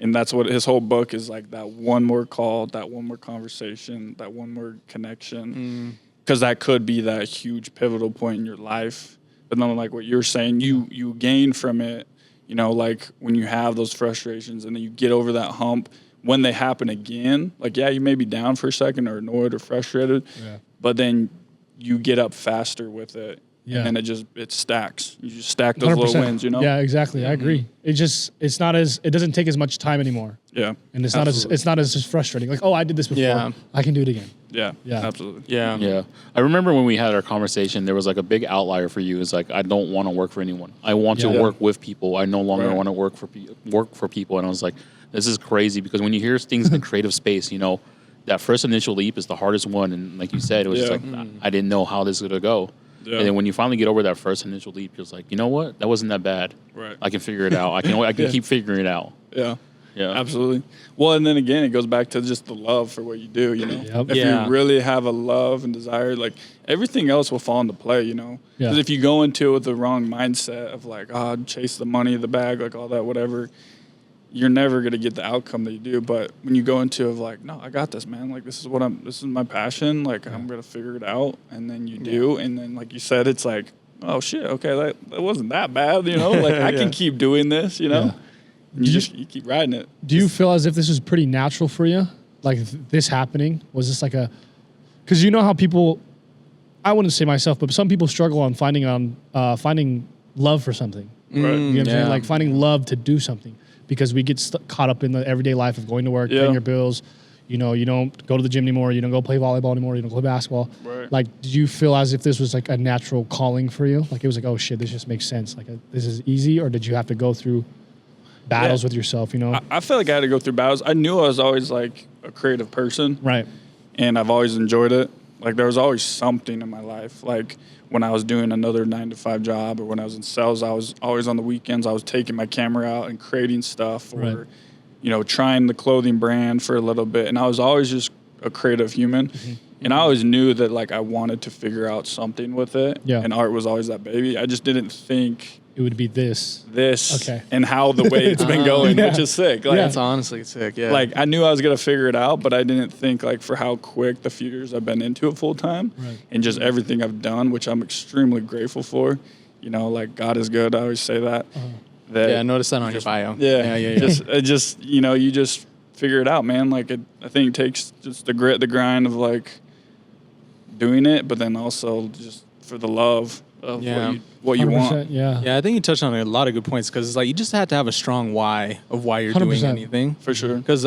And that's what his whole book is like, that one more call, that one more conversation, that one more connection. Because that could be that huge pivotal point in your life. But then like what you're saying, you gain from it, like when you have those frustrations and then you get over that hump, when they happen again, like, you may be down for a second or annoyed or frustrated, but then you get up faster with it. Yeah. And then it stacks. You just stack those 100%. Little wins, Yeah, exactly. I agree. It doesn't take as much time anymore. Yeah. And it's not as frustrating. Like, oh, I did this before. Yeah. I can do it again. Yeah. Absolutely. Yeah. Yeah. I remember when we had our conversation, there was like a big outlier for you. It's like, I don't want to work for anyone. I want to work with people. I no longer want to work for people. And I was like, this is crazy because when you hear things in the creative space, that first initial leap is the hardest one. And like you said, it was just like, I didn't know how this was going to go. Yeah. And then when you finally get over that first initial leap, you're just like, you know what? That wasn't that bad. Right. I can figure it out. I can keep figuring it out. Yeah. Yeah. Absolutely. Well, and then again, it goes back to just the love for what you do, If you really have a love and desire, like everything else will fall into play, Because if you go into it with the wrong mindset of like, chase the money, the bag, like all that, whatever, you're never going to get the outcome that you do. But when you go into it like, no, I got this, man. Like, this is my passion. Like, I'm going to figure it out. And then you do. And then, like you said, it's like, oh, shit, okay, that wasn't that bad, Like, I can keep doing this, And you keep riding it. Do you feel as if this was pretty natural for you? Like, this happening? Was this like because how people, I wouldn't say myself, but some people struggle on finding love for something. Right. You know what I'm saying? Like, finding love to do something. Because we get caught up in the everyday life of going to work, paying your bills. You don't go to the gym anymore. You don't go play volleyball anymore. You don't play basketball. Right. Like, did you feel as if this was like a natural calling for you? Like, it was like, oh shit, this just makes sense. Like, this is easy, or did you have to go through battles with yourself? I feel like I had to go through battles. I knew I was always like a creative person, right? And I've always enjoyed it. Like, there was always something in my life, like. When I was doing another 9-to-5 job or when I was in sales, I was always on the weekends. I was taking my camera out and creating stuff or, trying the clothing brand for a little bit. And I was always just a creative human. Mm-hmm. And I always knew that, like, I wanted to figure out something with it. Yeah. And art was always that baby. I just didn't think it would be this, okay, and how the way it's been going, which is sick. Like, that's honestly sick. Yeah, like I knew I was gonna figure it out, but I didn't think like for how quick the few years I've been into it full time, and just everything I've done, which I'm extremely grateful for. Like God is good. I always say that. I noticed that on your bio. Yeah. Just you just figure it out, man. Like I think it takes just the grit, the grind of like doing it, but then also just for the love of what you want. Yeah, I think you touched on a lot of good points because it's like you just have to have a strong why of why you're 100%. Doing anything. For sure. Because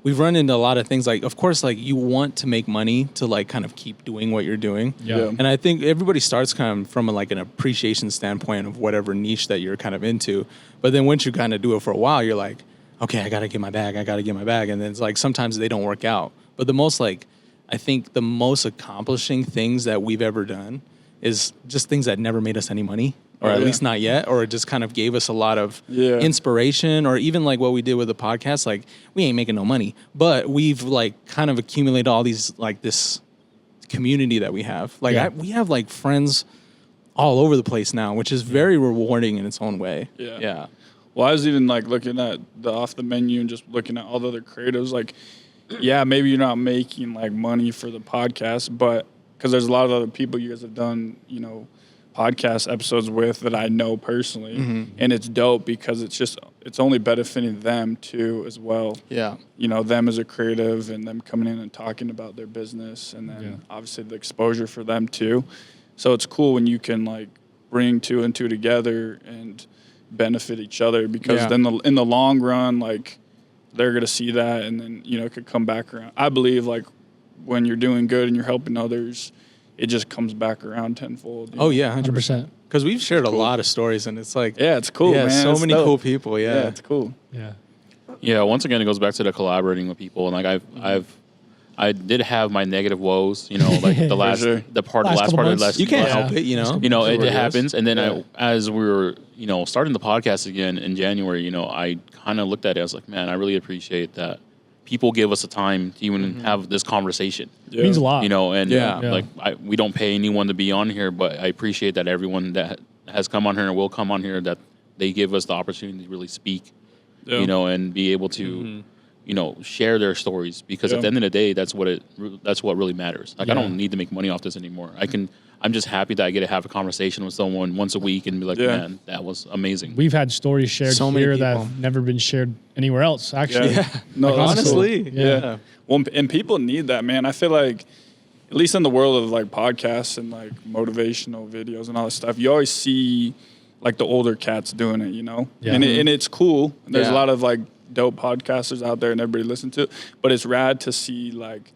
we've run into a lot of things like, of course, like you want to make money to like kind of keep doing what you're doing. Yeah. And I think everybody starts kind of from like an appreciation standpoint of whatever niche that you're kind of into. But then once you kind of do it for a while, you're like, okay, I got to get my bag. And then it's like sometimes they don't work out. But the most like I think the most accomplishing things that we've ever done is just things that never made us any money, or at least not yet, or it just kind of gave us a lot of inspiration, or even like what we did with the podcast. Like, we ain't making no money, but we've like kind of accumulated all these, like this community that we have. Like we have like friends all over the place now, which is very rewarding in its own way. Yeah. Well, I was even like looking at the off the menu and just looking at all the other creatives. Like, yeah, maybe you're not making like money for the podcast, but because there's a lot of other people you guys have done, you know, podcast episodes with that I know personally, and it's dope because it's only benefiting them too as well. Yeah, you know, them as a creative and them coming in and talking about their business, and then obviously the exposure for them too. So it's cool when you can like bring two and two together and benefit each other, because then in the long run, like they're gonna see that, and then you know it could come back around. I believe like when you're doing good and you're helping others, it just comes back around tenfold. Oh yeah, 100%. Because we've shared a lot of stories, and it's like, it's cool, man. So it's many cool people. Yeah, it's cool. Yeah. Once again, it goes back to the collaborating with people, and like I did have my negative woes, you know, like the last part of the last. You can't help it, you know. You know, it happens, and then as we were, you know, starting the podcast again in January, you know, I kind of looked at it. I was like, man, I really appreciate that people give us the time to even have this conversation. It means a lot. You know, and like we don't pay anyone to be on here, but I appreciate that everyone that has come on here and will come on here, that they give us the opportunity to really speak, you know, and be able to, you know, share their stories, because at the end of the day, that's what really matters. Like I don't need to make money off this anymore. I'm just happy that I get to have a conversation with someone once a week and be like, man, that was amazing. We've had stories shared here that have never been shared anywhere else, actually. No, like, honestly. Well, and people need that, man. I feel like, at least in the world of like podcasts and like motivational videos and all that stuff, you always see like the older cats doing it, you know? And it's cool. There's a lot of like dope podcasters out there and everybody listen to it, but it's rad to see like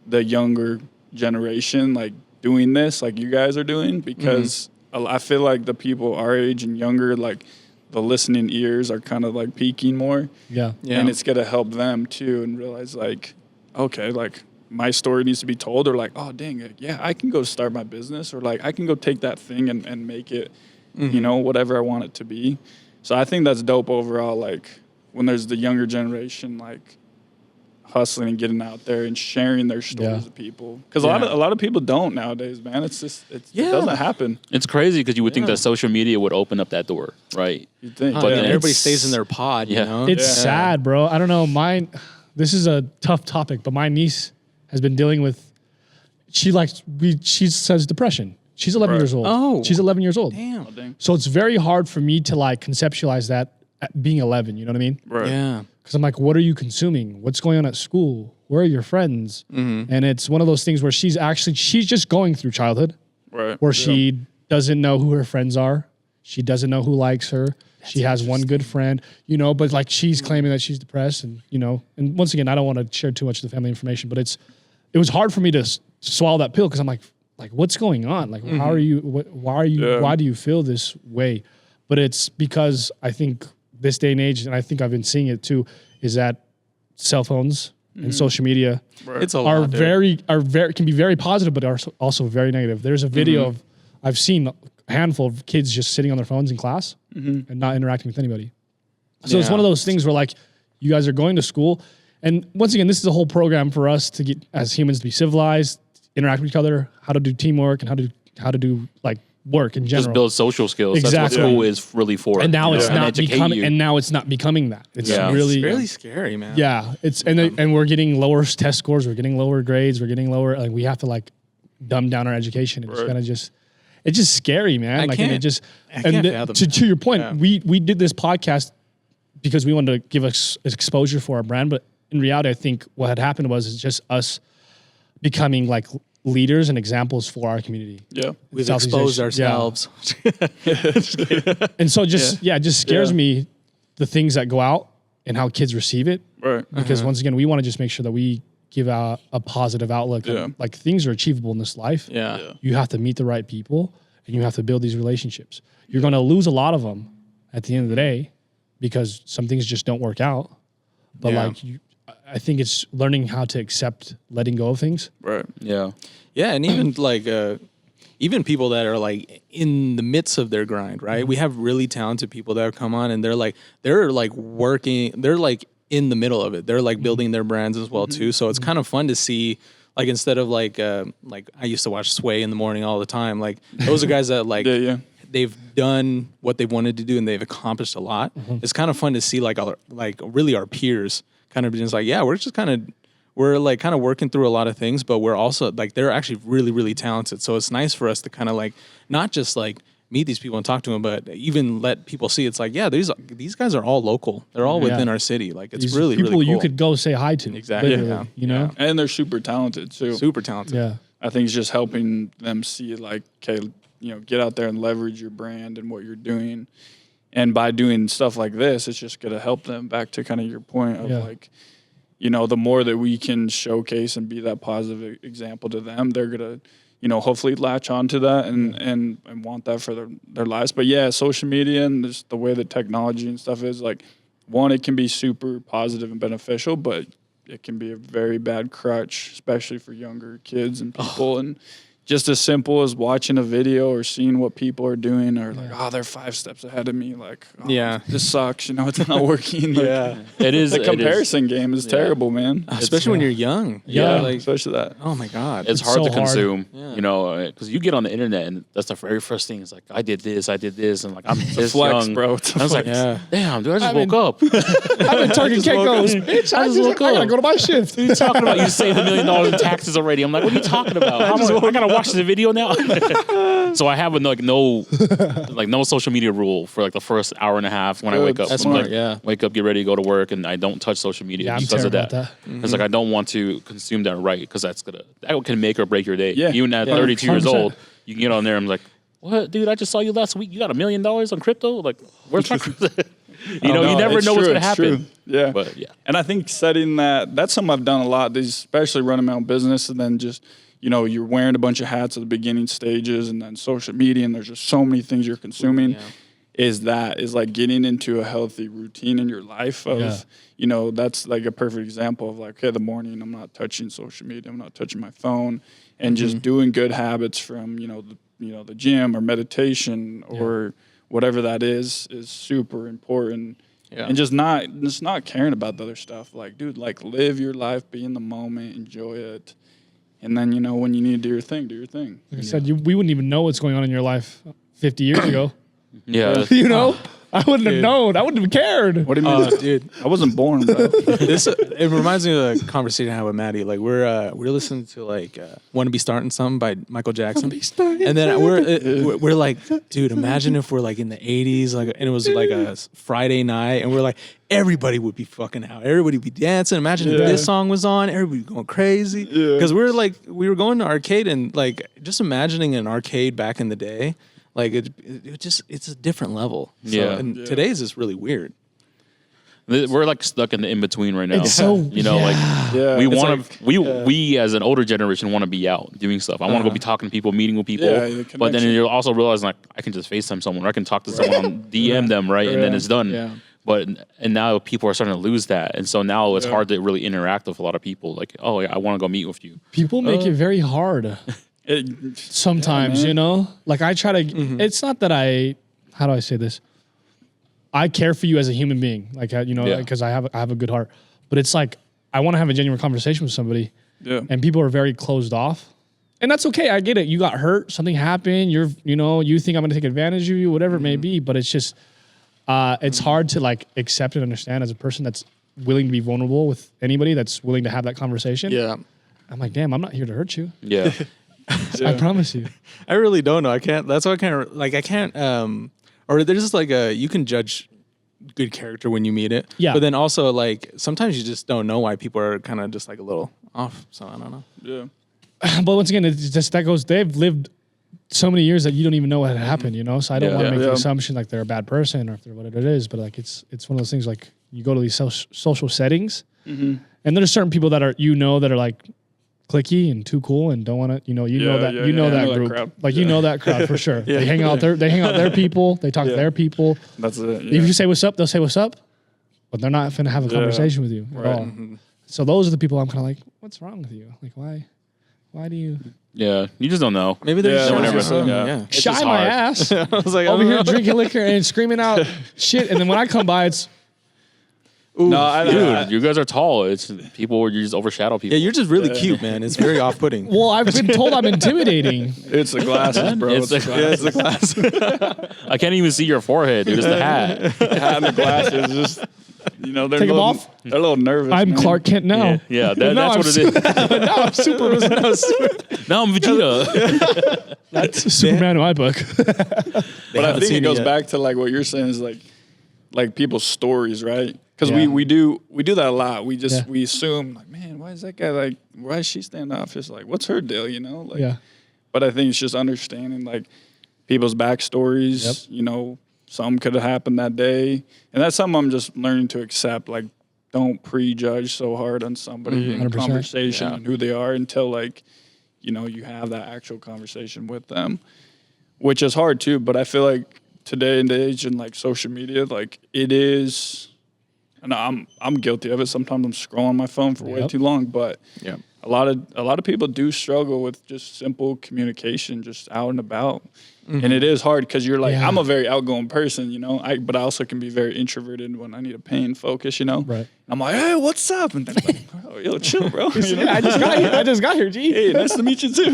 the younger generation like doing this like you guys are doing, because I feel like the people our age and younger, like the listening ears are kind of like peaking more. And it's gonna help them too, and realize like, okay, like my story needs to be told, or like, oh dang it, I can go start my business, or like I can go take that thing and make it, you know, whatever I want it to be. So I think that's dope overall, like when there's the younger generation like hustling and getting out there and sharing their stories with people, because a lot of people don't nowadays, man. It's just it doesn't happen. It's crazy because you would think that social media would open up that door, right? You'd think, but then everybody stays in their pod. You know? It's sad, bro. I don't know. This is a tough topic, but my niece has been dealing with. She says depression. She's 11 years old. Oh, she's 11 years old. Damn. Oh, dang. So it's very hard for me to like conceptualize that at being 11. You know what I mean? Right. Yeah. Because I'm like, what are you consuming? What's going on at school? Where are your friends? And it's one of those things where she's just going through childhood, where she doesn't know who her friends are. She doesn't know who likes her. She has one good friend, you know, but like she's claiming that she's depressed, and you know, and once again, I don't want to share too much of the family information, but it was hard for me to swallow that pill, because I'm like what's going on? Like, how are you? Why do you feel this way? But it's because I think this day and age, and I think I've been seeing it too, is that cell phones and social media can be very positive, but are also very negative. There's a video of I've seen a handful of kids just sitting on their phones in class and not interacting with anybody. So it's one of those things where like you guys are going to school, and once again, this is a whole program for us to get as humans to be civilized, interact with each other, how to do teamwork, and how to do like work in general. Just build social skills. Exactly. That's what school is really for. And now it's not becoming. And now it's not becoming that. It's really scary, man. Yeah, and we're getting lower test scores. We're getting lower grades. We're getting lower. Like we have to like dumb down our education. It's kind of it's just scary, man. I can't fathom to your point, we did this podcast because we wanted to give us exposure for our brand, but in reality, I think what had happened was just us becoming like leaders and examples for our community. Yeah. We've exposed ourselves. And so it just scares me, the things that go out and how kids receive it. Right. Because once again, we want to just make sure that we give out a positive outlook. Like things are achievable in this life. Yeah. You have to meet the right people and you have to build these relationships. You're going to lose a lot of them at the end of the day because some things just don't work out. But I think it's learning how to accept letting go of things. Right. Yeah. Yeah, and even like even people that are like in the midst of their grind, right? We have really talented people that have come on and they're like working, they're like in the middle of it. They're like building their brands as well too. So it's kind of fun to see, like, instead of like I used to watch Sway in the morning all the time. Like those are guys that like they've done what they wanted to do and they've accomplished a lot. It's kind of fun to see like really our peers kind of just like, yeah, we're like kind of working through a lot of things, but we're also like, they're actually really, really talented. So it's nice for us to kind of like, not just like meet these people and talk to them, but even let people see it's like, yeah, these guys are all local. They're all within our city. Like it's These really, people really cool. you could go say hi to. Exactly. Literally, you know? And they're super talented too. Super talented. Yeah. I think it's just helping them see like, okay, get out there and leverage your brand and what you're doing. And by doing stuff like this, it's just going to help them, back to kind of your point of like, the more that we can showcase and be that positive example to them, they're going to, hopefully latch onto that and want that for their lives. But yeah, social media and just the way that technology and stuff is, like, one, it can be super positive and beneficial, but it can be a very bad crutch, especially for younger kids and people. And just as simple as watching a video or seeing what people are doing, or like, they're 5 steps ahead of me. Like, this sucks. It's not working. Like, it is. The comparison game is terrible, man. Especially when you're young. Yeah. Like, especially that. Oh my God. It's hard so to hard. consume, because you get on the internet and that's the very first thing. It's like, I did this, and like, I'm this Flex, young. bro. I was like, damn, dude, I just woke up. I've been talking Keiko's. Bitch, I gotta go to my shift. What are you talking about? You saved $1 million in taxes already. I'm like, what are you talking about? I gotta watch the video now. So I have no social media rule for like the first hour and a half when I wake up. That's I'm smart, like, wake up, get ready, go to work, and I don't touch social media I'm because of terrible that. at that. Because like I don't want to consume that because that can make or break your day. Yeah. Even at 32 years 100%. old, you can get on there and I'm like, what, dude? I just saw you last week. You got $1 million on crypto. Like, where's my crypto? You never know what's gonna happen. True. Yeah, but yeah. And I think setting that's something I've done a lot. Especially running my own business, and then just you're wearing a bunch of hats at the beginning stages, and then social media, and there's just so many things you're consuming. Yeah. Is like getting into a healthy routine in your life of that's like a perfect example of like, okay, the morning I'm not touching social media, I'm not touching my phone, and just doing good habits from the gym or meditation or whatever that is super important. Yeah. And just not caring about the other stuff. Like, dude, like, live your life, be in the moment, enjoy it. And then, when you need to do your thing, do your thing. Like I said, we wouldn't even know what's going on in your life 50 years ago. Yeah. I wouldn't have known. I wouldn't have cared. What do you mean? Dude, I wasn't born, bro. it reminds me of a conversation I had with Maddie. Like we're listening to like "Want to Be Starting Something" by Michael Jackson, and then we're like, dude, imagine if we're like in the '80s, like, and it was like a Friday night, and we're like, everybody would be fucking out, everybody would be dancing. Imagine if this song was on, everybody would be going crazy. Because we were going to arcade and like just imagining an arcade back in the day. Like it's a different level. So, and today's is really weird. We're like stuck in the in between right now. It's so we want to we as an older generation want to be out doing stuff. I want to go be talking to people, meeting with people. But then you're also realizing like I can just FaceTime someone, or I can talk to someone on DM them, right? And then it's done. Yeah. But now people are starting to lose that, and so now it's hard to really interact with a lot of people. Like, oh yeah, I want to go meet with you. People make it very hard. Sometimes, like I try to, it's not that how do I say this? I care for you as a human being, like, because I have a good heart, but it's like, I want to have a genuine conversation with somebody and people are very closed off, and that's okay. I get it. You got hurt, something happened. You think I'm going to take advantage of you, whatever it may be, but it's just, it's hard to like accept and understand as a person that's willing to be vulnerable with anybody that's willing to have that conversation. Yeah. I'm like, damn, I'm not here to hurt you. Yeah. I promise you. I really don't know. I can't. That's why I can't. Or there's just like you can judge good character when you meet it. Yeah. But then also like sometimes you just don't know why people are kind of just like a little off. So I don't know. Yeah. But once again, it's just they've lived so many years that you don't even know what had happened, So I don't want to make the assumption like they're a bad person or if they're whatever it is. But like it's one of those things like you go to these social settings, and there's certain people that are that are like cliquey and too cool and don't want to, that group. Crowd. Like that crowd for sure. They hang out there. They hang out their people. They talk to their people. That's it. If you say what's up, they'll say what's up, but they're not finna have a conversation with you at all. So those are the people I'm kind of like, what's wrong with you? Like, why do you Yeah, you just don't know. Maybe they're Yeah, just whenever- yeah. It's shy just my hard. ass I was like, over I here don't know. drinking liquor and screaming out shit, and then when I come by, it's No, Dude, you guys are tall. It's people. You just overshadow people. Yeah, you're just really cute, man. It's very off-putting. well, I've been told I'm intimidating. it's the glasses, bro. It's It's the- the Yeah, it's the class. I can't even see your forehead, dude. It's the hat. hat and the glasses. Just they're Take 'em a little, off? They're a little nervous. I'm man. Clark Kent now. Yeah, No, that's I'm what it is. now I'm super. Now I'm Vegeta. That's Superman in my book. But I haven't think seen it it goes yet. back to like what you're saying is like people's stories, right? Because Yeah. we do that a lot. We just Yeah. we assume like, man, why is that guy like? Why is she standing off? It's like, what's her deal? Like, Yeah. But I think it's just understanding like people's backstories. Yep. Some could have happened that day, and that's something I'm just learning to accept. Like, don't prejudge so hard on somebody in 100%. conversation Yeah. and who they are until like, you have that actual conversation with them, which is hard too. But I feel like today in the age in like social media, like it is, and I'm guilty of it. Sometimes I'm scrolling my phone for way Yep. too long, but Yeah. a lot of people do struggle with just simple communication, just out and about. And it is hard because you're like, Yeah. I'm a very outgoing person, but I also can be very introverted when I need to pay and focus, Right. I'm like, hey, what's up? And then like, oh, yo, chill, bro. I just got here, G. Hey, nice to meet you too,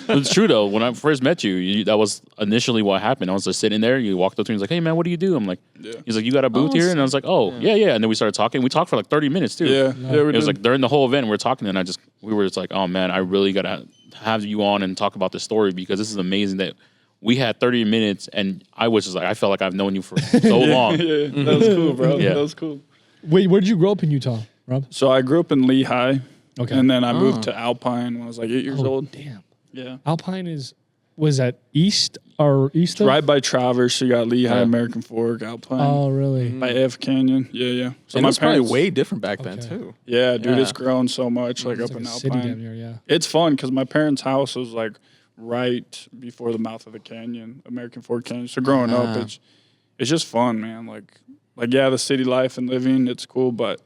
It's true though. When I first met you, that was initially what happened. I was just sitting there. You walked up to me. He's like, "Hey man, what do you do?" I'm like, Yeah. "He's like, you got a booth here?" And I was like, "Oh yeah." And then we started talking. We talked for like 30 minutes too. Yeah. Yeah, we It was did. like during the whole event we were talking, and we were just like, "Oh man, I really gotta have you on and talk about this story because this is amazing that." We had 30 minutes, and I was just like, I felt like I've known you for so long. Yeah, that was cool, bro. Yeah. That was cool. Wait, where did you grow up in Utah, Rob? So I grew up in Lehigh. Okay. And then I moved to Alpine when I was like 8 years Oh, old. damn. Yeah. Alpine was that east or east of? Right by Traverse, you got Lehigh, Yeah. American Fork, Alpine. Oh, really? By AF Canyon. Yeah. So And my it's probably parents, way different back then Okay. too. yeah, dude, Yeah. it's grown so much, like It's up like in a city Alpine. damn near, yeah. It's fun because my parents' house was like right before the mouth of the canyon, American Fork Canyon. So growing up, it's just fun, man. Like yeah, the city life and living, it's cool, but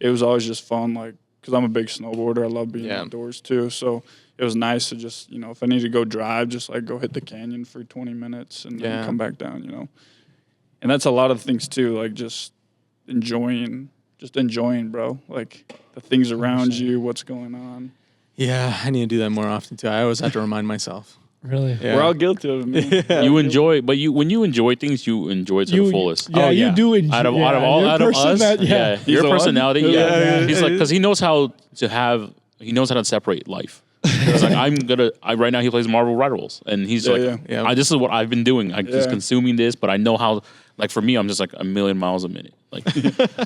it was always just fun, like because I'm a big snowboarder. I love being Yeah. outdoors too. So it was nice to just if I need to go drive, just like go hit the canyon for 20 minutes and then Yeah. come back down. And that's a lot of things too, like just enjoying, bro. Like the things around you, what's going on. Yeah, I need to do that more often too. I always have to remind myself. Really? Yeah. We're all guilty of it, man. You enjoy, but when you enjoy things, you enjoy it to the fullest. Yeah, Oh, you yeah. do enjoy. Out of you're a us, person that- yeah. your the one? personality, Yeah. He's like, because he knows how to separate life. It's like right now he plays Marvel Rivals, and he's like, Yeah. this is what I've been doing. I'm just Yeah. consuming this, but I know how. Like for me, I'm just like a million miles a minute. Like,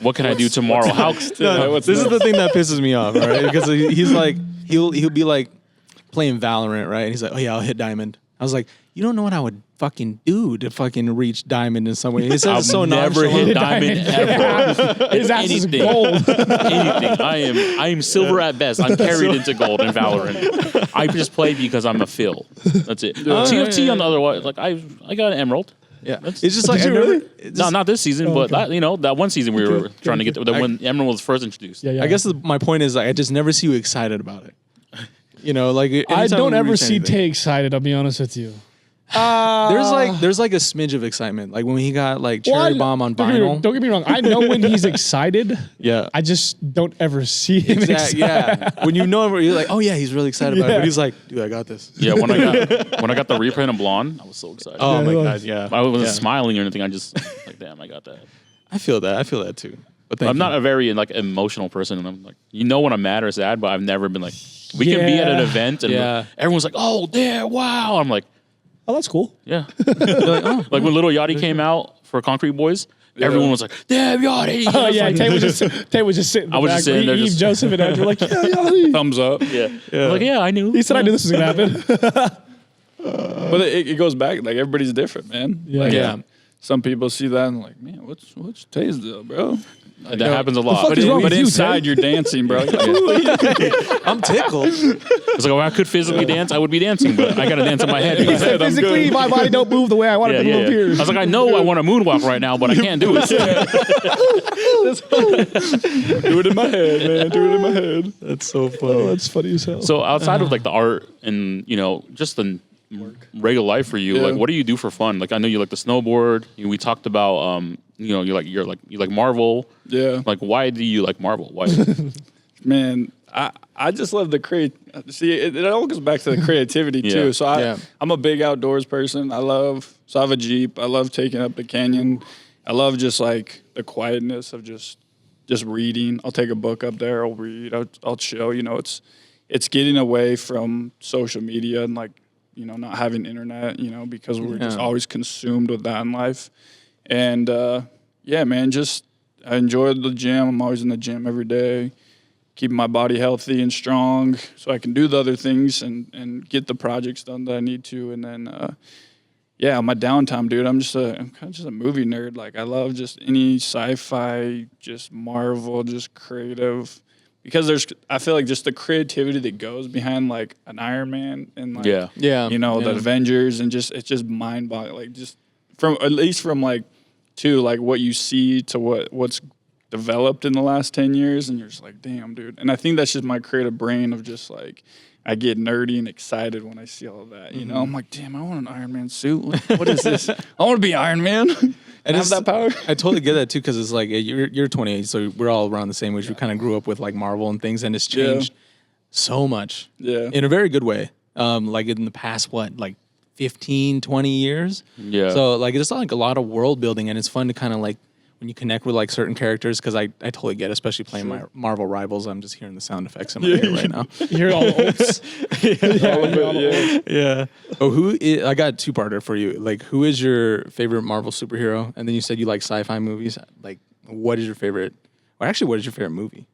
what can I do tomorrow? How? What's This is next? the thing that pisses me off, right? Because he's like, he'll be like playing Valorant, right? And he's like, oh yeah, I'll hit diamond. I was like, you don't know what I would fucking do to fucking reach diamond in some way. He says I've it's so never hit nonchalant. diamond ever. His ass is Anything. gold. Anything. I am silver at best. I'm carried into gold in Valorant. I just play because I'm a Phil. That's it. TFT on the other one, like I got an emerald. Yeah, That's- it's just Did like you I never, really? it's No, just- not this season, but okay. that one season we were trying to get good. to when Emerald was first introduced. Yeah. I guess my point is like I just never see you excited about it. Like I anytime don't we ever reach see anything. Tay excited. I'll be honest with you. There's like a smidge of excitement, like when he got like Cherry Bomb on don't get me- vinyl. Don't get me wrong. I know when he's excited. Yeah, I just don't ever see him exactly. excited. Yeah, when you know him, you're like, oh yeah, he's really excited about it. Yeah. But he's like, dude, I got this. Yeah, when I got the reprint of Blonde, I was so excited. Oh Yeah, my it god, was. yeah. I wasn't Yeah. smiling or anything. I just like, damn, I got that. I feel that too. But I'm not a very like emotional person, and I'm like, when I'm mad or sad, but I've never been like, we can be at an Yeah. event and Yeah. everyone's like, oh, there, wow. I'm like, Oh, that's cool. yeah. Like when Little Yachty came out for Concrete Boys, everyone was like, damn, Yachty. Oh yeah, Tay was just sitting. In the I was back. just sitting there Eve, just- Joseph, and Andrew were like, yeah. Thumbs up. Yeah. I'm like, yeah, I knew. He said, I knew this was gonna happen. But it goes back, like everybody's different, man. Yeah. Like, Yeah. Some people see that and like, man, what's Tay's deal, bro? That happens a lot. fuck is wrong But with you, inside, you're dancing, bro. I'm tickled. It's like, if I could physically dance, I would be dancing, but I gotta dance in my head. He Because, said physically, my body don't move the way I want it to move here. I was like, I know I want to moonwalk right now, but I can't do it. Do it in my head, man. Do it in my head. That's so funny. That's funny as hell. So outside of like the art and just the regular life for you, like what do you do for fun? Like I know you like the snowboard. We talked about you like Marvel. Yeah. Like why do you like Marvel? Why? Man, I just love the See, it all goes back to the creativity too. Yeah. So I'm a big outdoors person. So I have a Jeep. I love taking up the canyon. I love just like the quietness of just reading. I'll take a book up there. I'll read. I'll chill. It's getting away from social media and like not having internet. Because we're just always consumed with that in life. And yeah, man, I enjoy the gym. I'm always in the gym every day, keeping my body healthy and strong so I can do the other things and get the projects done that I need to. And then, my downtime, dude, I'm kind of just a movie nerd. Like I love just any sci-fi, just Marvel, just creative. Because I feel like just the creativity that goes behind like an Iron Man and like, the Avengers and it's just mind-boggling. Like just at least from like to like what you see to what's developed in the last 10 years. And you're just like, damn, dude. And I think that's just my creative brain of just like, I get nerdy and excited when I see all of that. I'm like, damn, I want an Iron Man suit. What is this? I want to be Iron Man. And have that power. I totally get that too, because it's like you're 28, so we're all around the same age. We kind of grew up with like Marvel and things, and it's changed so much. Yeah. In a very good way. Like in the past, like 15, 20 years. Yeah. So like it's like a lot of world building, and it's fun to kind of like when you connect with like certain characters, because I totally get it, especially playing my Marvel Rivals. I'm just hearing the sound effects in my ear right now. You hear all the oats. Yeah. Oh, I got a two-parter for you. Like, who is your favorite Marvel superhero? And then you said you like sci-fi movies. Like, what is your favorite? Or actually, what is your favorite movie?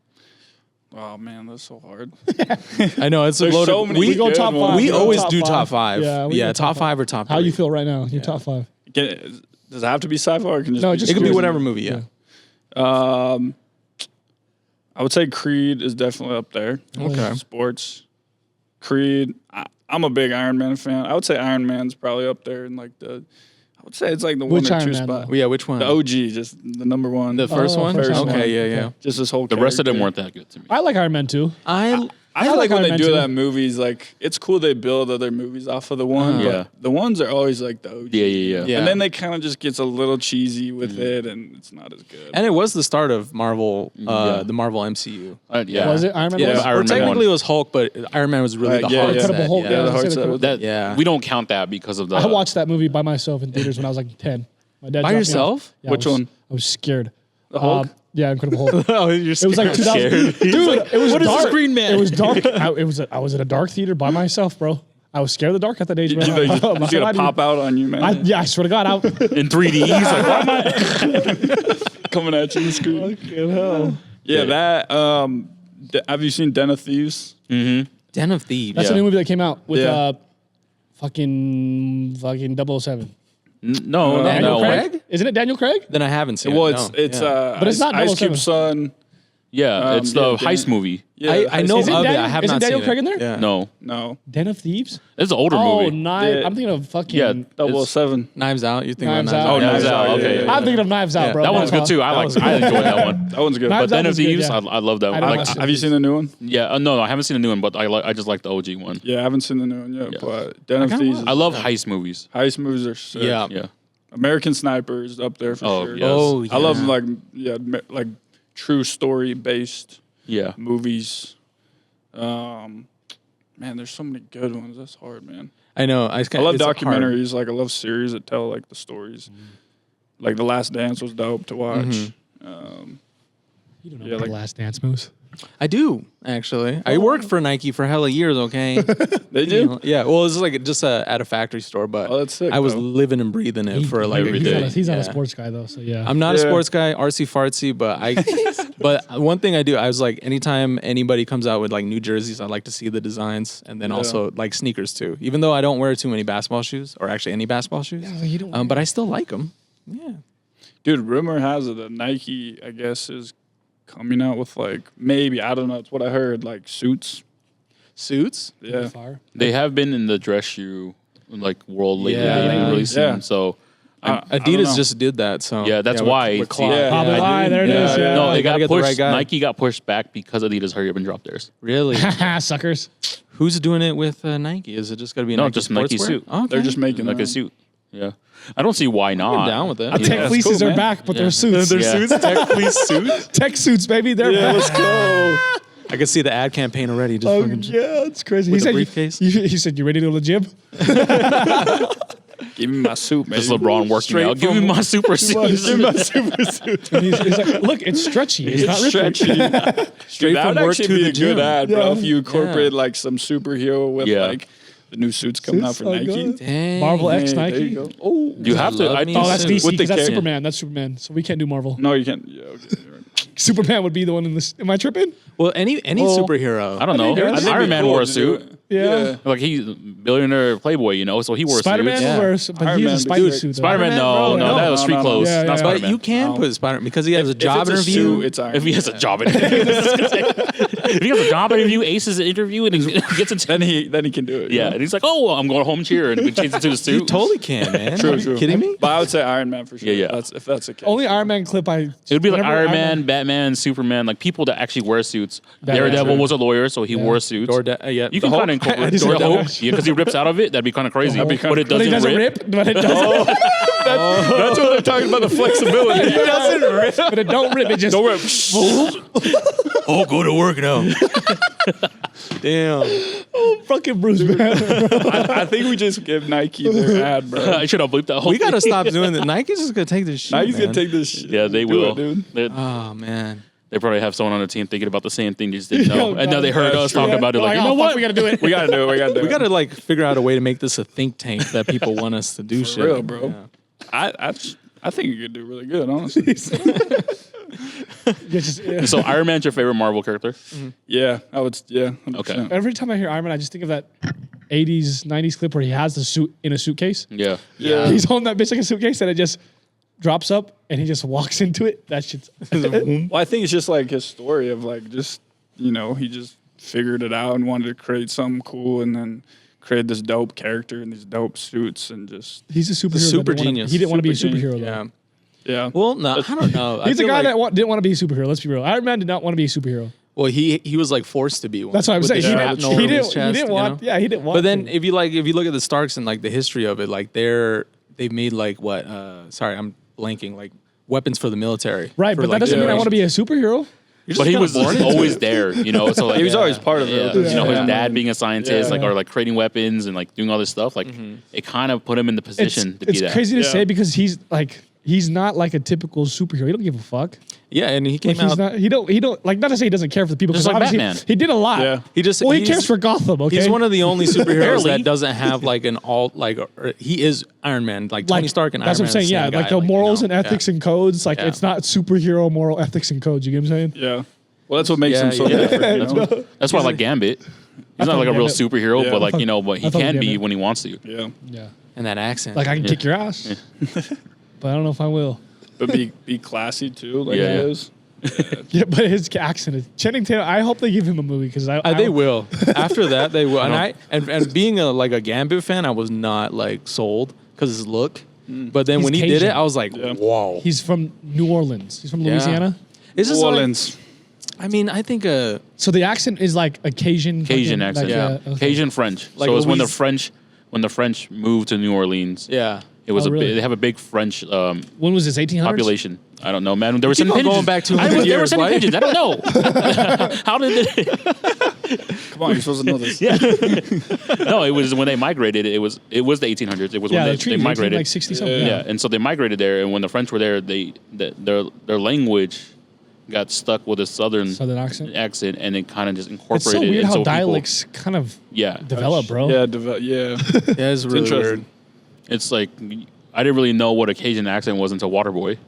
Oh man, that's so hard. I know it's There's loaded. so many We go top good ones. five. We We go always top do five. top five. Yeah, we go top top five or top How three. you feel right now? Your top five. Does it have to be sci-fi or can No, be just It could be Creed. whatever movie. Yeah. I would say Creed is definitely up there. Okay. Sports. Creed. I'm a big Iron Man fan. I would say Iron Man's probably up there in like I would say it's like the Which one or Iron two Man, spot. though? Yeah. Which one? The OG, just the number one. The first one. first one. Okay. Yeah. Just this whole The rest of them character. weren't that good to me. I like Iron Man too. I feel like when Iron they Man do too. that movies, like it's cool they build other movies off of the one, Yeah. but the ones are always like the OG. Yeah. And then they kind of just gets a little cheesy with it, and it's not as good. And it was the start of Marvel, Yeah. the Marvel MCU. Yeah. Was it Iron Man? Yeah, was? Iron or Man technically one. it was Hulk, but Iron Man was really the yeah, hard yeah. Incredible set. Hulk, Yeah. yeah. the hard Said set it was- That Yeah. we don't count that because of the. I watched that movie by myself in theaters when I was like 10. My dad By dropped me yourself? off. Yeah, Which one? I was scared. The Hulk? Yeah, Incredible Hulk. Oh, you're It was like 2000. Dude, it was what is dark. this Green Man? It was dark. I was in a dark theater by myself, bro. I was scared of the dark at that age, You man. know, he's I'm not gonna lying to you. pop out on you, man. I swear to God, in 3D. He's like, why am I? Coming at you in the screen. hell. Yeah, that. Have you seen Den of Thieves? Den of Thieves. That's Yeah. a new movie that came out with Yeah. fucking 007. No, Daniel no. Craig? Isn't it Daniel Craig? Then I haven't seen Well, it. it's No. But it's not Ice 007. Cube's son. Yeah, it's the yeah, heist movie. Yeah, I know Isn't of it. Daniel- I have isn't not Daniel seen Craig it. in there? Yeah. No, No. Den of Thieves? it's an older Oh, movie. I'm thinking of fucking. Yeah, 007. Knives Out. You think Knives about Out. Oh, Knives Knives Out. Out, Okay, yeah. I'm thinking of Knives Out, Yeah. bro. that one's good too. I enjoyed that one. That one's good. Knives But Out Den of was good, Thieves, yeah. I love that I one. don't Like, watch it. Have you seen the new one? yeah, no, I haven't seen the new one, but I just like the OG one. Yeah, I haven't seen the new one yet. Yeah. But Den of kinda Thieves. want- I love heist movies. Heist movies are sick. Yeah. Yeah, American Sniper is up there for Oh, sure. yes. Oh, I love yeah. like true story based yeah. movies. Man, there's so many good ones. That's hard, man. I know. I love documentaries. Like I love series that tell like the stories. Like The Last Dance was dope to watch. You don't know Yeah, about like- the Last Dance moves. I do actually. I worked for Nike for hella years. Okay. They do. Yeah. Well, it's like just at a factory store, but Oh, that's sick, I was though. living and breathing it for like every he's day. Not he's not a Yeah. sports guy though, so yeah. I'm not a Yeah. sports guy, artsy fartsy, but but one thing I do, I was like, anytime anybody comes out with like new jerseys, I like to see the designs, and then also like sneakers too. Even though I don't wear too many basketball shoes, or actually any basketball shoes, you don't but I still like them. Yeah. Dude, rumor has it that Nike, I guess, is coming out with like maybe, I don't know, it's what I heard, like suits. Suits? Yeah. Fire. They have been in the dress shoe like world lately. Yeah, They've been lately. really soon. Yeah. So I don't Adidas know. just did that. So yeah, that's with- why. with Claude. Yeah. Probably I why. do. There it is. Yeah. Yeah. No, they gotta got get the pushed. right guy. Nike got pushed back because Adidas hurry up and dropped theirs. Really? Suckers. Who's doing it with Nike? Is it just going to be No, Nike just Nike sportswear? suit. Okay. They're just making Like their a suit. Yeah. I don't see why not. I'm down with it. Tech that's fleeces cool, are man. back, but Yeah. they're suits. Their Yeah. suits, tech fleece suits. Tech suits, baby. They're Yeah, back. let's go. I can see the ad campaign already. Just Oh fucking- yeah, it's crazy. With He the said, briefcase? he said, "You ready to go to the gym?" Give me my suit, man. Just LeBron working Straight out. Give me from- my super suit. Give me my super suit. And he's like, "Look, it's stretchy. It's not ripping." stretchy. Straight that from would work actually to be the a good gym. ad, bro. Yeah. If you incorporate like some superhero with Yeah. like the new suits coming out Suits for are Nike. good. Dang. Marvel X Hey, there Nike. you go. Oh, You have to. love I me think Oh, that's Suit. DC With the because that's character. Superman. That's Superman. So we can't do Marvel. no, you can't. Yeah, okay, you're right. Superman would be the one in this. Am I tripping? Well, any superhero. I don't know. I think I think Iron it'd be Man cool wore a to do suit. it. Yeah. Like he's a billionaire playboy, you know, so he wore Spider-Man suits. Yeah. wears, but Iron he Man, has a spider dude, suit. though. Spider-Man, no, Spider-Man, no, bro. that was street No, no, no. clothes. Yeah, Not yeah. Spider-Man. But you can put Spider-Man because he has a job if it's interview. A suit, it's Iron If he has a Man. job interview, if he has a job interview, aces an interview, and he gets into then he can do it. yeah, and he's like, "Oh, I'm going home cheer," and we change into the suit. You totally can, man. True, Are you true. kidding me? But I would say Iron Man for sure. Yeah, yeah. If that's the case. Only Iron Man clip I. It would be like whenever Iron Man, Batman, Superman, like people that actually wear suits. Batman. Daredevil was a lawyer, so he Yeah. wore suits. Yeah, You the can Hulk. kind of incorporate Just the the Hulk, Hulk. yeah, because he rips out of it. That'd be kind of crazy, That'd be but it But he doesn't doesn't rip. rip. But it doesn't. That's what they're talking about, the flexibility. It doesn't rip. But it don't rip. It just. Don't rip. Oh, go to work now. Damn. Oh, fucking Bruce Banner. I think we just give Nike their ad, bro. I should have bleeped that whole We got to thing. stop doing that. Nike's just going to take this shit. Nike's man. gonna take this shit. Yeah, they Do will. it, dude. Oh, man. They probably have someone on the team thinking about the same thing, they just didn't know. Oh, And now God. they heard That's us true. talk about it. Like, you know fuck, what? we gotta do it. We gotta do it. We gotta do it. We got to like figure out a way to make this a think tank that people want us to do shit. real, bro. Yeah. I think you could do really good, honestly. Yeah, just, yeah. So Iron Man's your favorite Marvel character? Yeah, I would. Yeah. 100%. Okay. Every time I hear Iron Man, I just think of that 80s, 90s clip where he has the suit in a suitcase. Yeah. Yeah. He's holding that bitch like a suitcase and it just drops up and he just walks into it. That shit's. Well, I think it's just like his story of like just he just figured it out and wanted to create something cool and then create this dope character in these dope suits and just He's a superhero. super that didn't wanna- genius. He didn't want to be a Super superhero, genius. though. Yeah. yeah. Well, no, I don't know. I He's a feel guy like- that didn't want to be a superhero. Let's be real. Iron Man did not want to be a superhero. Well, he was like forced to be one. That's what I'm with saying. the He shrapnel didn't, in his chest, he didn't you want. know? Yeah, he didn't want. But then to. if you look at the Starks and like the history of it, like they've made like what? Sorry, I'm blanking. Like weapons for the military. Right, for, but that like, doesn't mean I generations. want to be a superhero. You're But just he kinda was born into always it. there, So like He was always part of it. yeah, his Yeah. dad being a scientist, Yeah. like or like creating weapons and like doing all this stuff, like it kind of put him in the position to be It's that. crazy to Yeah. say because he's not like a typical superhero. He don't give a fuck. Yeah, and he came Like, he's out. not. He don't like. Not to say he doesn't care for the people. Just 'cause like obviously Batman. He did a lot. Yeah. He just Well, he he's- cares for Gotham. Okay. He's one of the only superheroes Barely. that doesn't have like an alt like he is Iron Man, like Tony Stark and that's Iron what I'm Man. saying. Yeah, like the morals and ethics and codes. Like Yeah. it's not superhero moral ethics and codes. You get what I'm saying? Yeah. Well, that's what makes Yeah, him so yeah. different. That's why I like Gambit. He's not like a real superhero, Yeah. but like but he I thought can be Gambit. when he wants to. Yeah. Yeah. and that accent. Like I can kick your ass, but I don't know if I will. But be classy too, like Yeah. he is. Yeah, but his accent is Channing Tatum. I hope they give him a movie because They will. After that, they will. know. And being a Gambit fan, I was not like sold because his look. But then He's when he did Cajun. it, I was like, Yeah. whoa. He's from New Orleans. He's from Yeah. Louisiana. It's just New like- Orleans. I mean, I think So the accent is like a Cajun. Cajun fucking, accent, like, yeah. okay. Cajun French. Like So it's when the Louis- French moved to New Orleans. yeah. It was Oh, really? they have a big French When was this? 1800s. population. I don't know, man. There were some keep on pigeons. going back They 200 were years, sending right? pigeons. I don't know. How did it? Come on, you're supposed to know this. No, it was when they migrated. It was the 1800s. It was Yeah, when the they treaty migrated. like 60 something. Yeah, and so they migrated there, and when the French were there, their language got stuck with a southern Southern accent. and it kind of just It's incorporated. so weird and how so people- dialects kind of yeah, develop, bro. Yeah, Yeah, it's really interesting. weird. it's like I didn't really know what a Cajun accent was until Waterboy.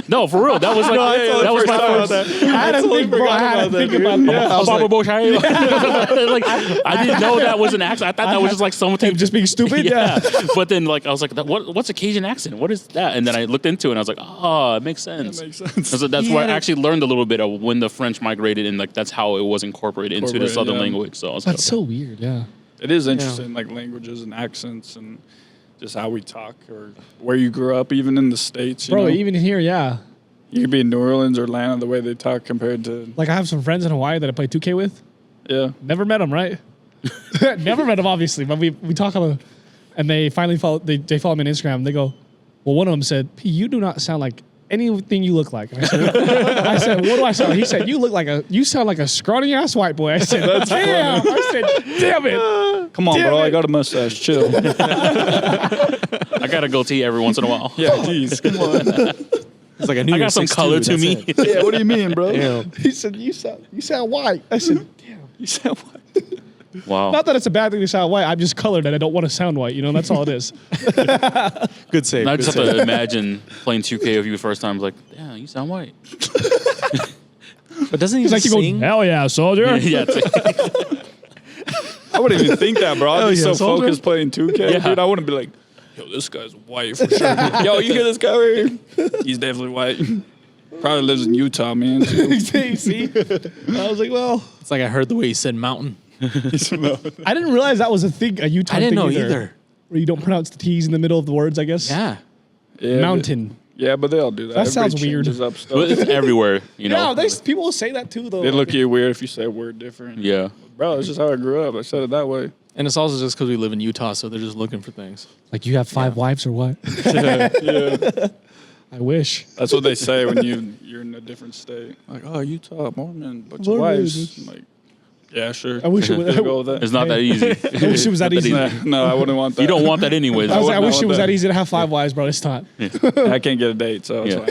No, for real. That was like that was my first. I had to think, bro. I had to think about that. I was like, I didn't know that was an accent. I thought that was just like something Just being stupid. Yeah. But then like I was like, what's a Cajun accent? What is that? And then I looked into it and I was like, oh, it makes sense. That makes sense. So that's where I actually learned a little bit of when the French migrated and like that's how it was incorporated into the Southern language. So I was That's so weird. Yeah. It is interesting, like languages and accents and just how we talk or where you grew up, even in the States. You Bro, know? even here, yeah. You could be in New Orleans or Atlanta, the way they talk compared to, Like I have some friends in Hawaii that I play 2K with. yeah. Never met them, right? Never met them, obviously. But we talk on and they finally follow. They follow me on Instagram. And they go, well, one of them said, "P, you do not sound like anything you look like." And I said, what do I sound like? He said, you sound like a scrawny ass white boy. I said, damn. I said, damn it. Come on, Damn bro. it. I got a mustache. Chill. I got a goatee every once in a while. Yeah, geez. Come on. It's like I knew I you were got some 6'2", color to that's me. it. Yeah, what do you mean, bro? Damn. He said, you sound white. I said, damn. You sound white. Wow. Not that it's a bad thing to sound white. I'm just colored and I don't want to sound white. You know, that's all it is. Good save. I good just have save. to imagine playing 2K with you the first time. Like, yeah, you sound white. But doesn't he He's like, just you go, sing? hell yeah, soldier. Yeah. I wouldn't even think that, bro. I'd be yeah, so soldier. focused playing 2K, Yeah. dude. I wouldn't be like, yo, this guy's white for sure. Yo, you hear this guy right here? He's definitely white. Probably lives in Utah, man. See? I was like, well, It's like I heard the way he said mountain. I didn't realize that was a thing, a Utah I didn't thing know either. Where you don't pronounce the T's in the middle of the words, I guess. Yeah. Yeah, Mountain. Yeah, but they all do that. That Everybody sounds weird. changes up stuff. But it's everywhere, you know. Yeah, people will say that too, though. They look at you weird if you say a word different. Yeah. Bro, it's just how I grew up. I said it that way. And it's also just because we live in Utah, so they're just looking for things. Like, you have 5 wives or what? Yeah. I wish. That's what they say when you're in a different state. Like, oh, Utah, Mormon, bunch of wives. I'm like, yeah, sure. I wish it We'll was. go with that. It's not that easy. I wish it was that easy. No, I wouldn't want that. You don't want that anyways. I was like, I wouldn't wish it want was that. that easy to have 5 wives, bro. It's not. I can't get a date, so it's Yeah.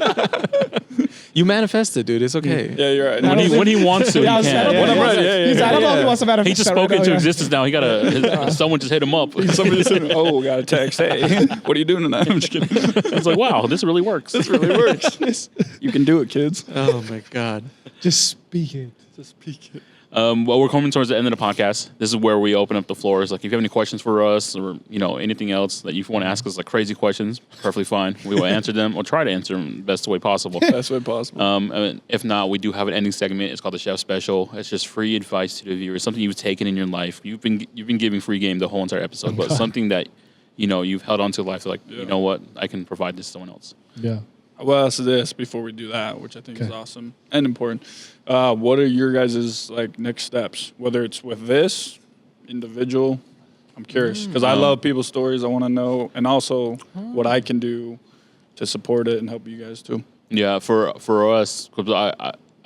fine. You manifest it, dude. It's okay. Yeah, you're right. when he wants to, he Yeah, I can. don't When I'm think- ready, yeah, He's- I don't know if he wants to manifest He just that spoke right into now, yeah. existence now. He got someone just hit him up. Somebody said, "Oh, got a text. Hey, what are you doing tonight?" I'm just kidding. It's like, wow, this really works. This really works. You can do it, kids. Oh my God. Just speak it. Just speak it. Well, we're coming towards the end of the podcast. This is where we open up the floors. Like, if you have any questions for us, or anything else that you want to ask us, like crazy questions, perfectly fine. We will answer them, or try to answer them the best way possible. Best way possible. And if not, we do have an ending segment. It's called the Chef Special. It's just free advice to the viewers, something you've taken in your life. You've been giving free game the whole entire episode, but something that you've held on to life. Like, you know what, I can provide this to someone else. Yeah. Well, ask this before we do that, which I think is awesome and important. What are your guys' next steps? Whether it's with this individual, I'm curious because I love people's stories. I want to know, and also what I can do to support it and help you guys too. Yeah, for us, because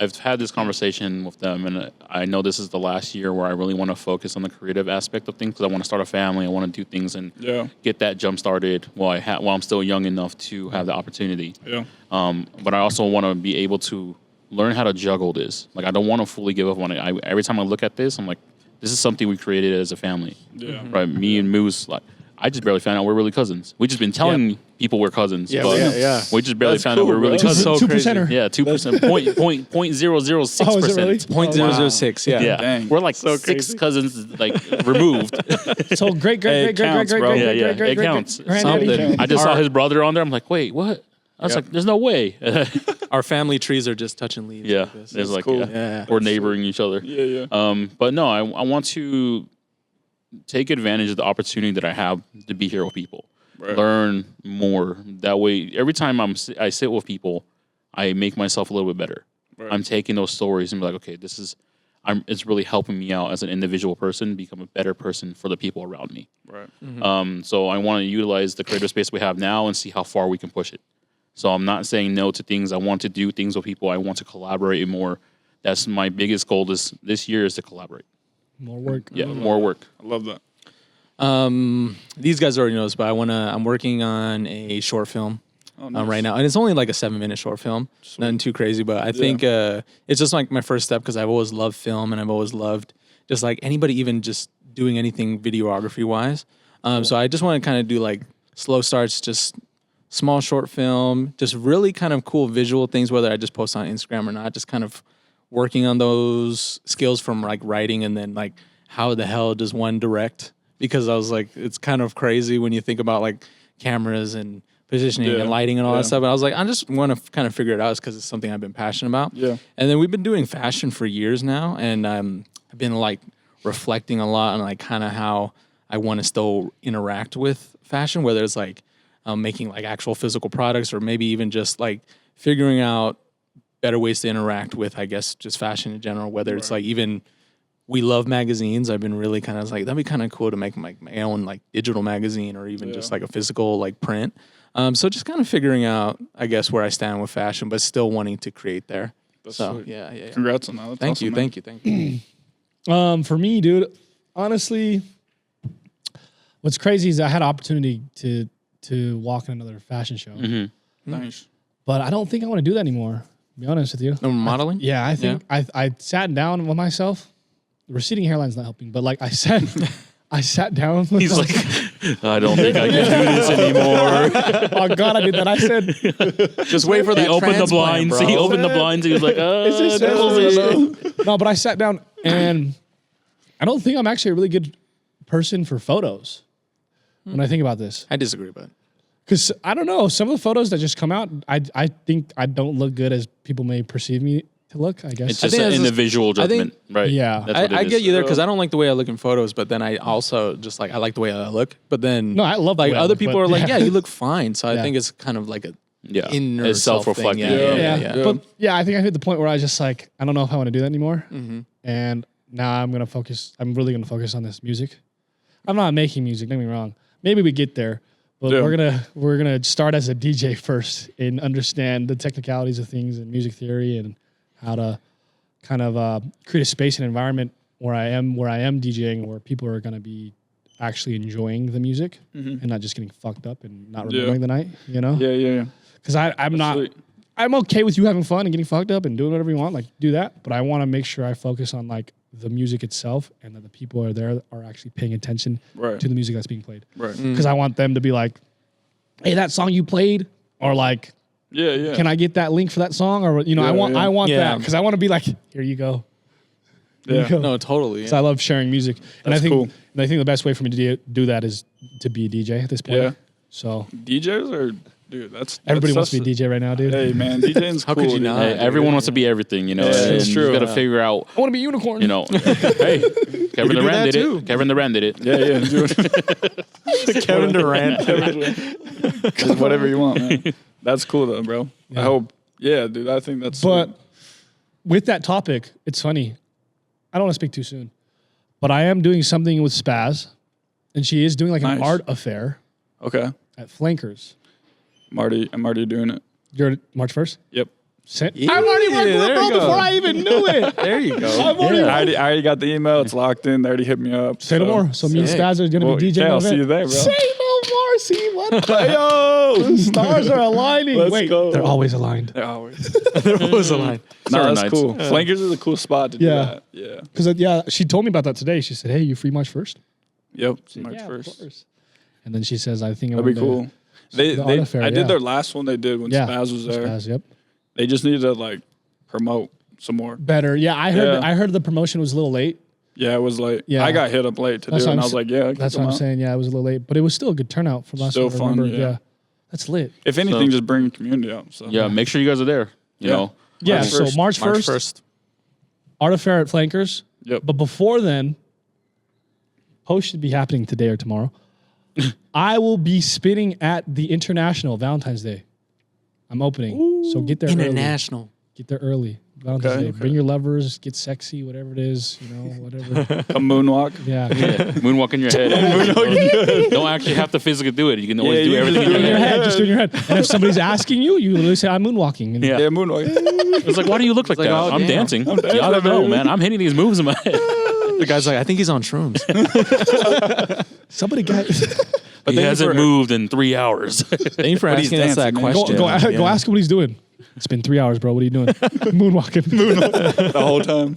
I've had this conversation with them, and I know this is the last year where I really want to focus on the creative aspect of things because I want to start a family. I want to do things and get that jump started while I'm still young enough to have the opportunity. Yeah. But I also want to be able to learn how to juggle this. Like, I don't want to fully give up on it. Every time I look at this, I'm like, this is something we created as a family. Yeah. Right? Me and Moose, like, I just barely found out we're really cousins. We just been telling people we're cousins. Yeah, but yeah. we just barely That's found out cool, we're really bro. cousins. So 2%er. Yeah, 2%, point 0.006%. Oh, is it really? 0.006, yeah. Yeah, Dang. we're like So 6 crazy. cousins like removed. So great, Hey, it counts, bro. Yeah, yeah, it counts. Something. I just saw his brother on there. I'm like, wait, what? I was like, there's no way. Our family trees are just touching leaves. Yeah, like this. there's like cool. Yeah. we're neighboring each other. Yeah, yeah. But no, I want to take advantage of the opportunity that I have to be here with people, learn more. That way, every time I sit with people, I make myself a little bit better. Right. I'm taking those stories and be like, okay, it's really helping me out as an individual person, become a better person for the people around me. Right. So I want to utilize the creative space we have now and see how far we can push it. So I'm not saying no to things. I want to do things with people. I want to collaborate more. That's my biggest goal this year is to collaborate. More work. Yeah, more work. I love that. These guys already know this, but I'm working on a short film Nice. right now, and it's only like a 7-minute short film, nothing too crazy. But I think it's just like my first step because I've always loved film, and I've always loved just like anybody, even just doing anything videography wise. So I just want to kind of do like slow starts, just small short film, just really kind of cool visual things, whether I just post on Instagram or not, just kind of working on those skills from like writing and then like how the hell does one direct? Because I was like, it's kind of crazy when you think about like cameras and positioning and lighting and all that stuff. And I was like, I just want to kind of figure it out because it's something I've been passionate about. Yeah. And then we've been doing fashion for years now. And I've been like reflecting a lot on like kind of how I want to still interact with fashion, whether it's like making like actual physical products or maybe even just like figuring out better ways to interact with, I guess, just fashion in general, whether it's like even we love magazines. I've been really kind of like, that'd be kind of cool to make my own like digital magazine or even just like a physical like print. So just kind of figuring out, I guess, where I stand with fashion, but still wanting to create there. That's so sweet. yeah. Congrats on that. That's Thank awesome, you. For me, dude, honestly, what's crazy is I had an opportunity to walk in another fashion show, Nice. but I don't think I want to do that anymore. To be honest with you. No modeling? Yeah, I think I sat down with myself. The receding hairline's not helping, but like I sat down. With He's like, I don't think I can do this anymore. Oh God, I did that. I said, Just wait for that. He opened the blinds. Bro. He opened the blinds. He was like, no, but I sat down and I don't think I'm actually a really good person for photos when I think about this. I disagree, but Because I don't know, some of the photos that just come out, I think I don't look good as people may perceive me to look, I guess. it's just think an that's just- individual I think- judgment, right? Yeah. That's what it I is. get you there because I don't like the way I look in photos, but then I also just like I like the way I look. But then No, I love the like way I other look, people but are like, yeah. yeah, you look fine. So I Yeah. think it's kind of like a Yeah, inner it's self-reflecting. self-thing. yeah. But yeah, I think I hit the point where I was just like, I don't know if I want to do that anymore. And now I'm really going to focus on this music. I'm not making music, don't get me wrong. Maybe we get there. But we're gonna start as a DJ first and understand the technicalities of things and music theory and how to kind of create a space and environment where I am DJing, where people are gonna be actually enjoying the music and not just getting fucked up and not remembering the night. You know? Yeah. Because I'm okay with you having fun and getting fucked up and doing whatever you want, like do that. But I want to make sure I focus on like the music itself and that the people are actually paying attention to the music that's being played. Right. Because I want them to be like, hey, that song you played, or like, Yeah. can I get that link for that song? Or I want that because I want to be like, here you go. Here you go. No, totally. So I love sharing music, and That's cool. I think the best way for me to do that is to be a DJ at this point. Yeah. So DJs are, dude, that's everybody wants such to be a DJ right now, dude. Hey, man, DJing's How cool. could you dude. not? Hey, everyone wants to be everything, you know. Yeah, and it's true. You got to figure out, I want to be unicorn. you know. Hey, Kevin do Durant that did too. it. Kevin Durant did it. Yeah. Dude. Kevin Durant. Whatever you want, man. That's cool, though, bro. I hope. Yeah, dude, I think that's But sweet. with that topic, it's funny. I don't want to speak too soon, but I am doing something with Spaz, and she is doing like an Nice. art affair Okay. at Flankers. I'm already doing it. You're March 1st? Yep. I'm already working with there bro you go. before I even knew it. There you go. I'm already I already got the email. It's locked in. They already hit me up. Say no more. So me and Sick. Spaz are going to be DJing. Yeah, I'll the see you event. there, bro. Say no more. See what? Yo! The stars are aligning. Let's Wait, go. they're always aligned. They're always. There was a line. No, Certain that's nights. cool. Flankers is a cool spot to do Yeah. that. Yeah. Because she told me about that today. She said, "Hey, you free March 1st?" Yep. March Yeah, of 1st. course. And then she says, "I think That'd be cool. the art affair, I did yeah. their last one they did when Spaz was there. Spaz, yep. They just needed to like promote some more. Better. Yeah, I heard. Yeah. I heard the promotion was a little late. Yeah, it was late. Yeah. I got hit up late to That's do it, what and I'm I was like, yeah, I can That's come what I'm out. saying. Yeah, it was a little late, but it was still a good turnout for last Still time. I fun, remember. yeah. That's lit. If anything, So- just bring the community out. So Yeah, make sure you guys are there. You know. Yeah. March So 1st. March 1st, art affair at Flankers. Yep. But before then, post should be happening today or tomorrow. I will be spinning at the International Valentine's Day. I'm opening, so get there early. International. Get there early. Valentine's Okay, Day. okay. Bring your lovers. Get sexy. Whatever it is, whatever. a moonwalk. Yeah. Moonwalk in your head. Don't actually have to physically do it. You can always Yeah, do you everything just in In your your head. head, just do it in your head. And if somebody's asking you, you literally say, "I'm moonwalking." And Yeah. Yeah, moonwalk. It's like, why do you look like like, that? oh, I'm damn. dancing. dancing, I don't know, baby. man. I'm hitting these moves in my head. The guy's like, I think he's on shrooms. somebody got. He thank you hasn't for- moved in 3 hours. Thank you for But he's asking us that dancing, man. question. Go ask him what he's doing. It's been 3 hours, bro. What are you doing? Moonwalking. the whole time.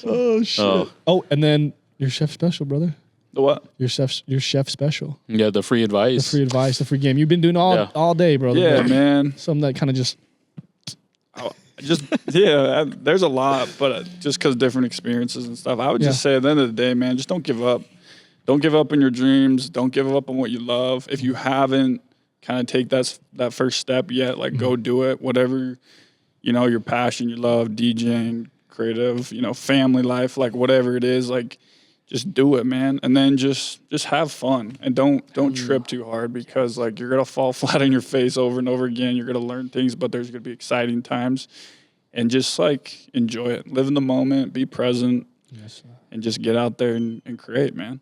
Oh shit. Oh. Oh, and then your chef special, brother. The what? Your chef special. Yeah, the free advice. The free advice, the free game. You've been doing all day, bro. Yeah, man. Something that kind of just there's a lot, but just because different experiences and stuff. I would just say at the end of the day, man, just don't give up. Don't give up on your dreams. Don't give up on what you love. If you haven't kind of take that first step yet, like go do it. Whatever, your passion, you love, DJing, creative, family life, like whatever it is, like just do it, man. And then just have fun and don't trip too hard because like you're going to fall flat on your face over and over again. You're going to learn things, but there's going to be exciting times and just like enjoy it. Live in the moment, be present, and just get out there and create, man.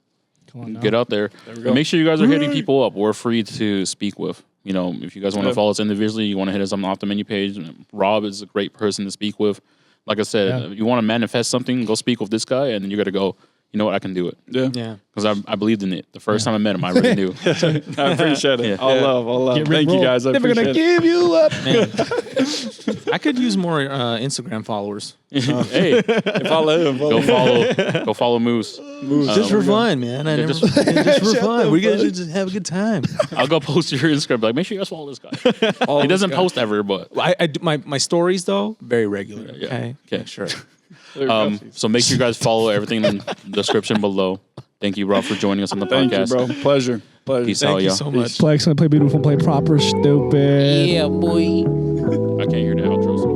Come on now. Get out there. And make sure you guys are hitting people up. We're free to speak with. If you guys want to follow us individually, you want to hit us on the Off the Menu page. Rob is a great person to speak with. Like I said, if you want to manifest something, go speak with this guy, and then you got to go, you know what, I can do it. Yeah. Because I believed in it. The first time I met him, I really knew. I appreciate it. All love. Thank you, guys. I Never appreciate gonna give you up. I could use more Instagram followers. Hey, If I live, go follow Moose. Just for fun, man. Just for fun. We're gonna just have a good time. I'll go post your Instagram. Like, make sure you guys follow this guy. He doesn't post ever, but I do my stories though very regular. Okay. Sure. So make sure you guys follow everything in the description below. Thank you, Rob, for joining us on the podcast. Thank you, bro. Pleasure. Peace out, y'all. so much. Play excellent, play beautiful, play proper, stupid. Yeah, boy. I can't hear the outro. So